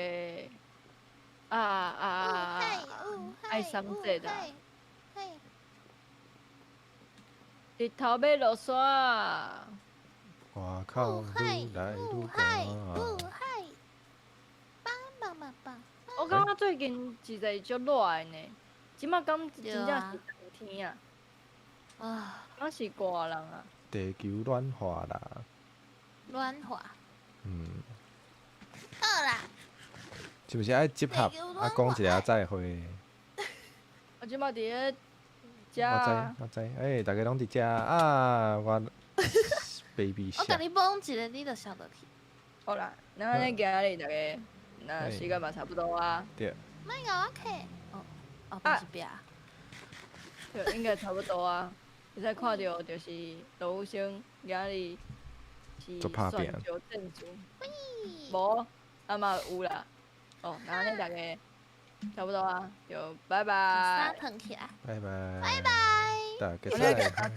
爱三节啦。日头要落山。外口愈来愈寒。我感觉最近实在足热的呢，即马敢真正是冬天啊，敢是寒人啊。地球暖化啦。暖化。好啦。是毋是爱集合讲一下再会？我即马伫咧食。我知，大家拢伫遮啊！我 baby 我甲你帮一个，你就晓得去。好啦，咱安尼今日大家，那时间嘛差不多啊。对。莫甲我客。不是壁。对，应该差不多啊。会使看到就是罗武生今日是选就正主，无啊嘛有啦。哦，那安尼大家差不多啊，就拜拜。腾起来。拜拜。拜拜。大家再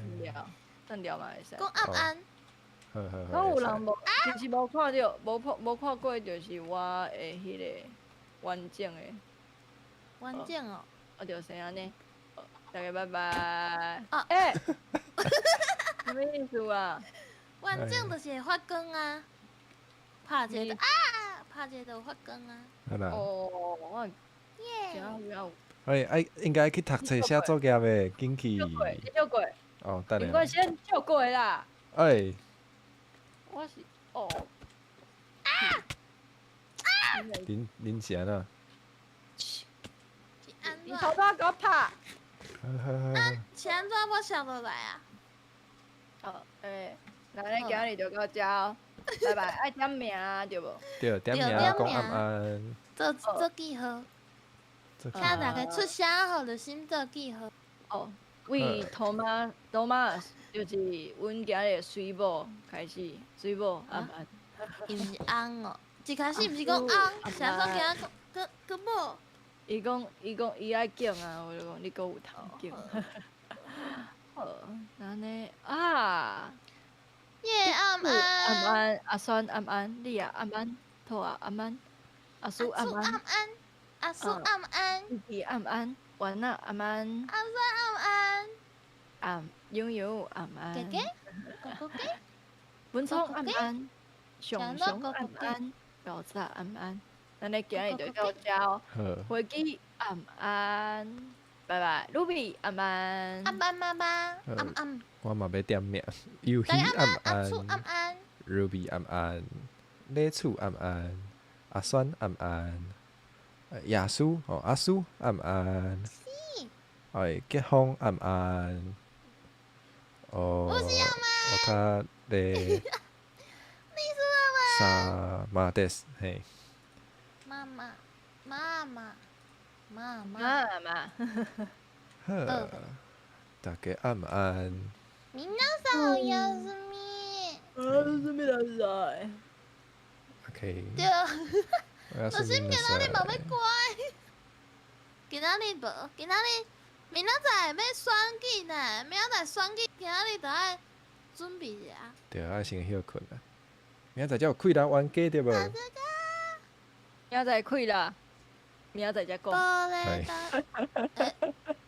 等掉嘛会使。讲安安。好。敢有人无？就是无看到，无看过，就是我的迄个完整的。完整哦。我就先安尼，大家拜拜。什么意思啊？完整就是会发光啊，拍一个拍一个就发光啊。好啦。哦，我应该去读册写作业的，紧去。照过。哦，等下。应该先照过啦。我是哦。恁是安怎？你头拄给我拍。是安怎我想落来啊？那咱今日就到这哦，拜拜。爱点名对无？对，点名讲安安。做记号。请大家出声互就先做记号。哦，为Thomas 就是阮今日水某开始，水某安安。伊是翁哦，一开始毋是讲翁，是安怎今仔佮某？伊讲伊爱叫啊，我就讲你搁有通叫。好，安尼啊。夜安安。阿酸安安，你啊安安，头啊安安，阿叔安安。阿叔安安。弟弟安安，丸仔安安。阿酸安安。悠安安。哥哥。文聪安安，熊安安，表仔安安。咱咧今日就到这哦。飞机安安，拜拜。Ruby 安安。妈妈。安。我嘛要点名。游戏安安。Ruby 安安。李厝安安。阿酸安安。亚苏阿苏安安。结婚安安。我较咧。啥嘛的嘿。妈妈。好，大家安安。皆さんおやすみ。おやすみなさい。OK。OK，对，我要就是今仔日嘛要乖。今仔日无，今仔日明仔载要选举呢，明仔载选举，今仔日就爱准备一下。对，爱先休困啊。明仔载才有气人冤家对无？明仔载开啦，明仔载才无讲，咧，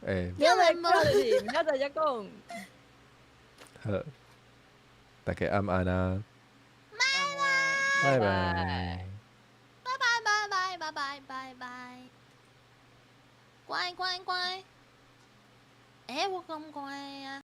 诶，明仔载讲就是明仔载才讲。好，大家晚安啊，拜拜拜。拜。拜，乖乖乖。我讲乖啊。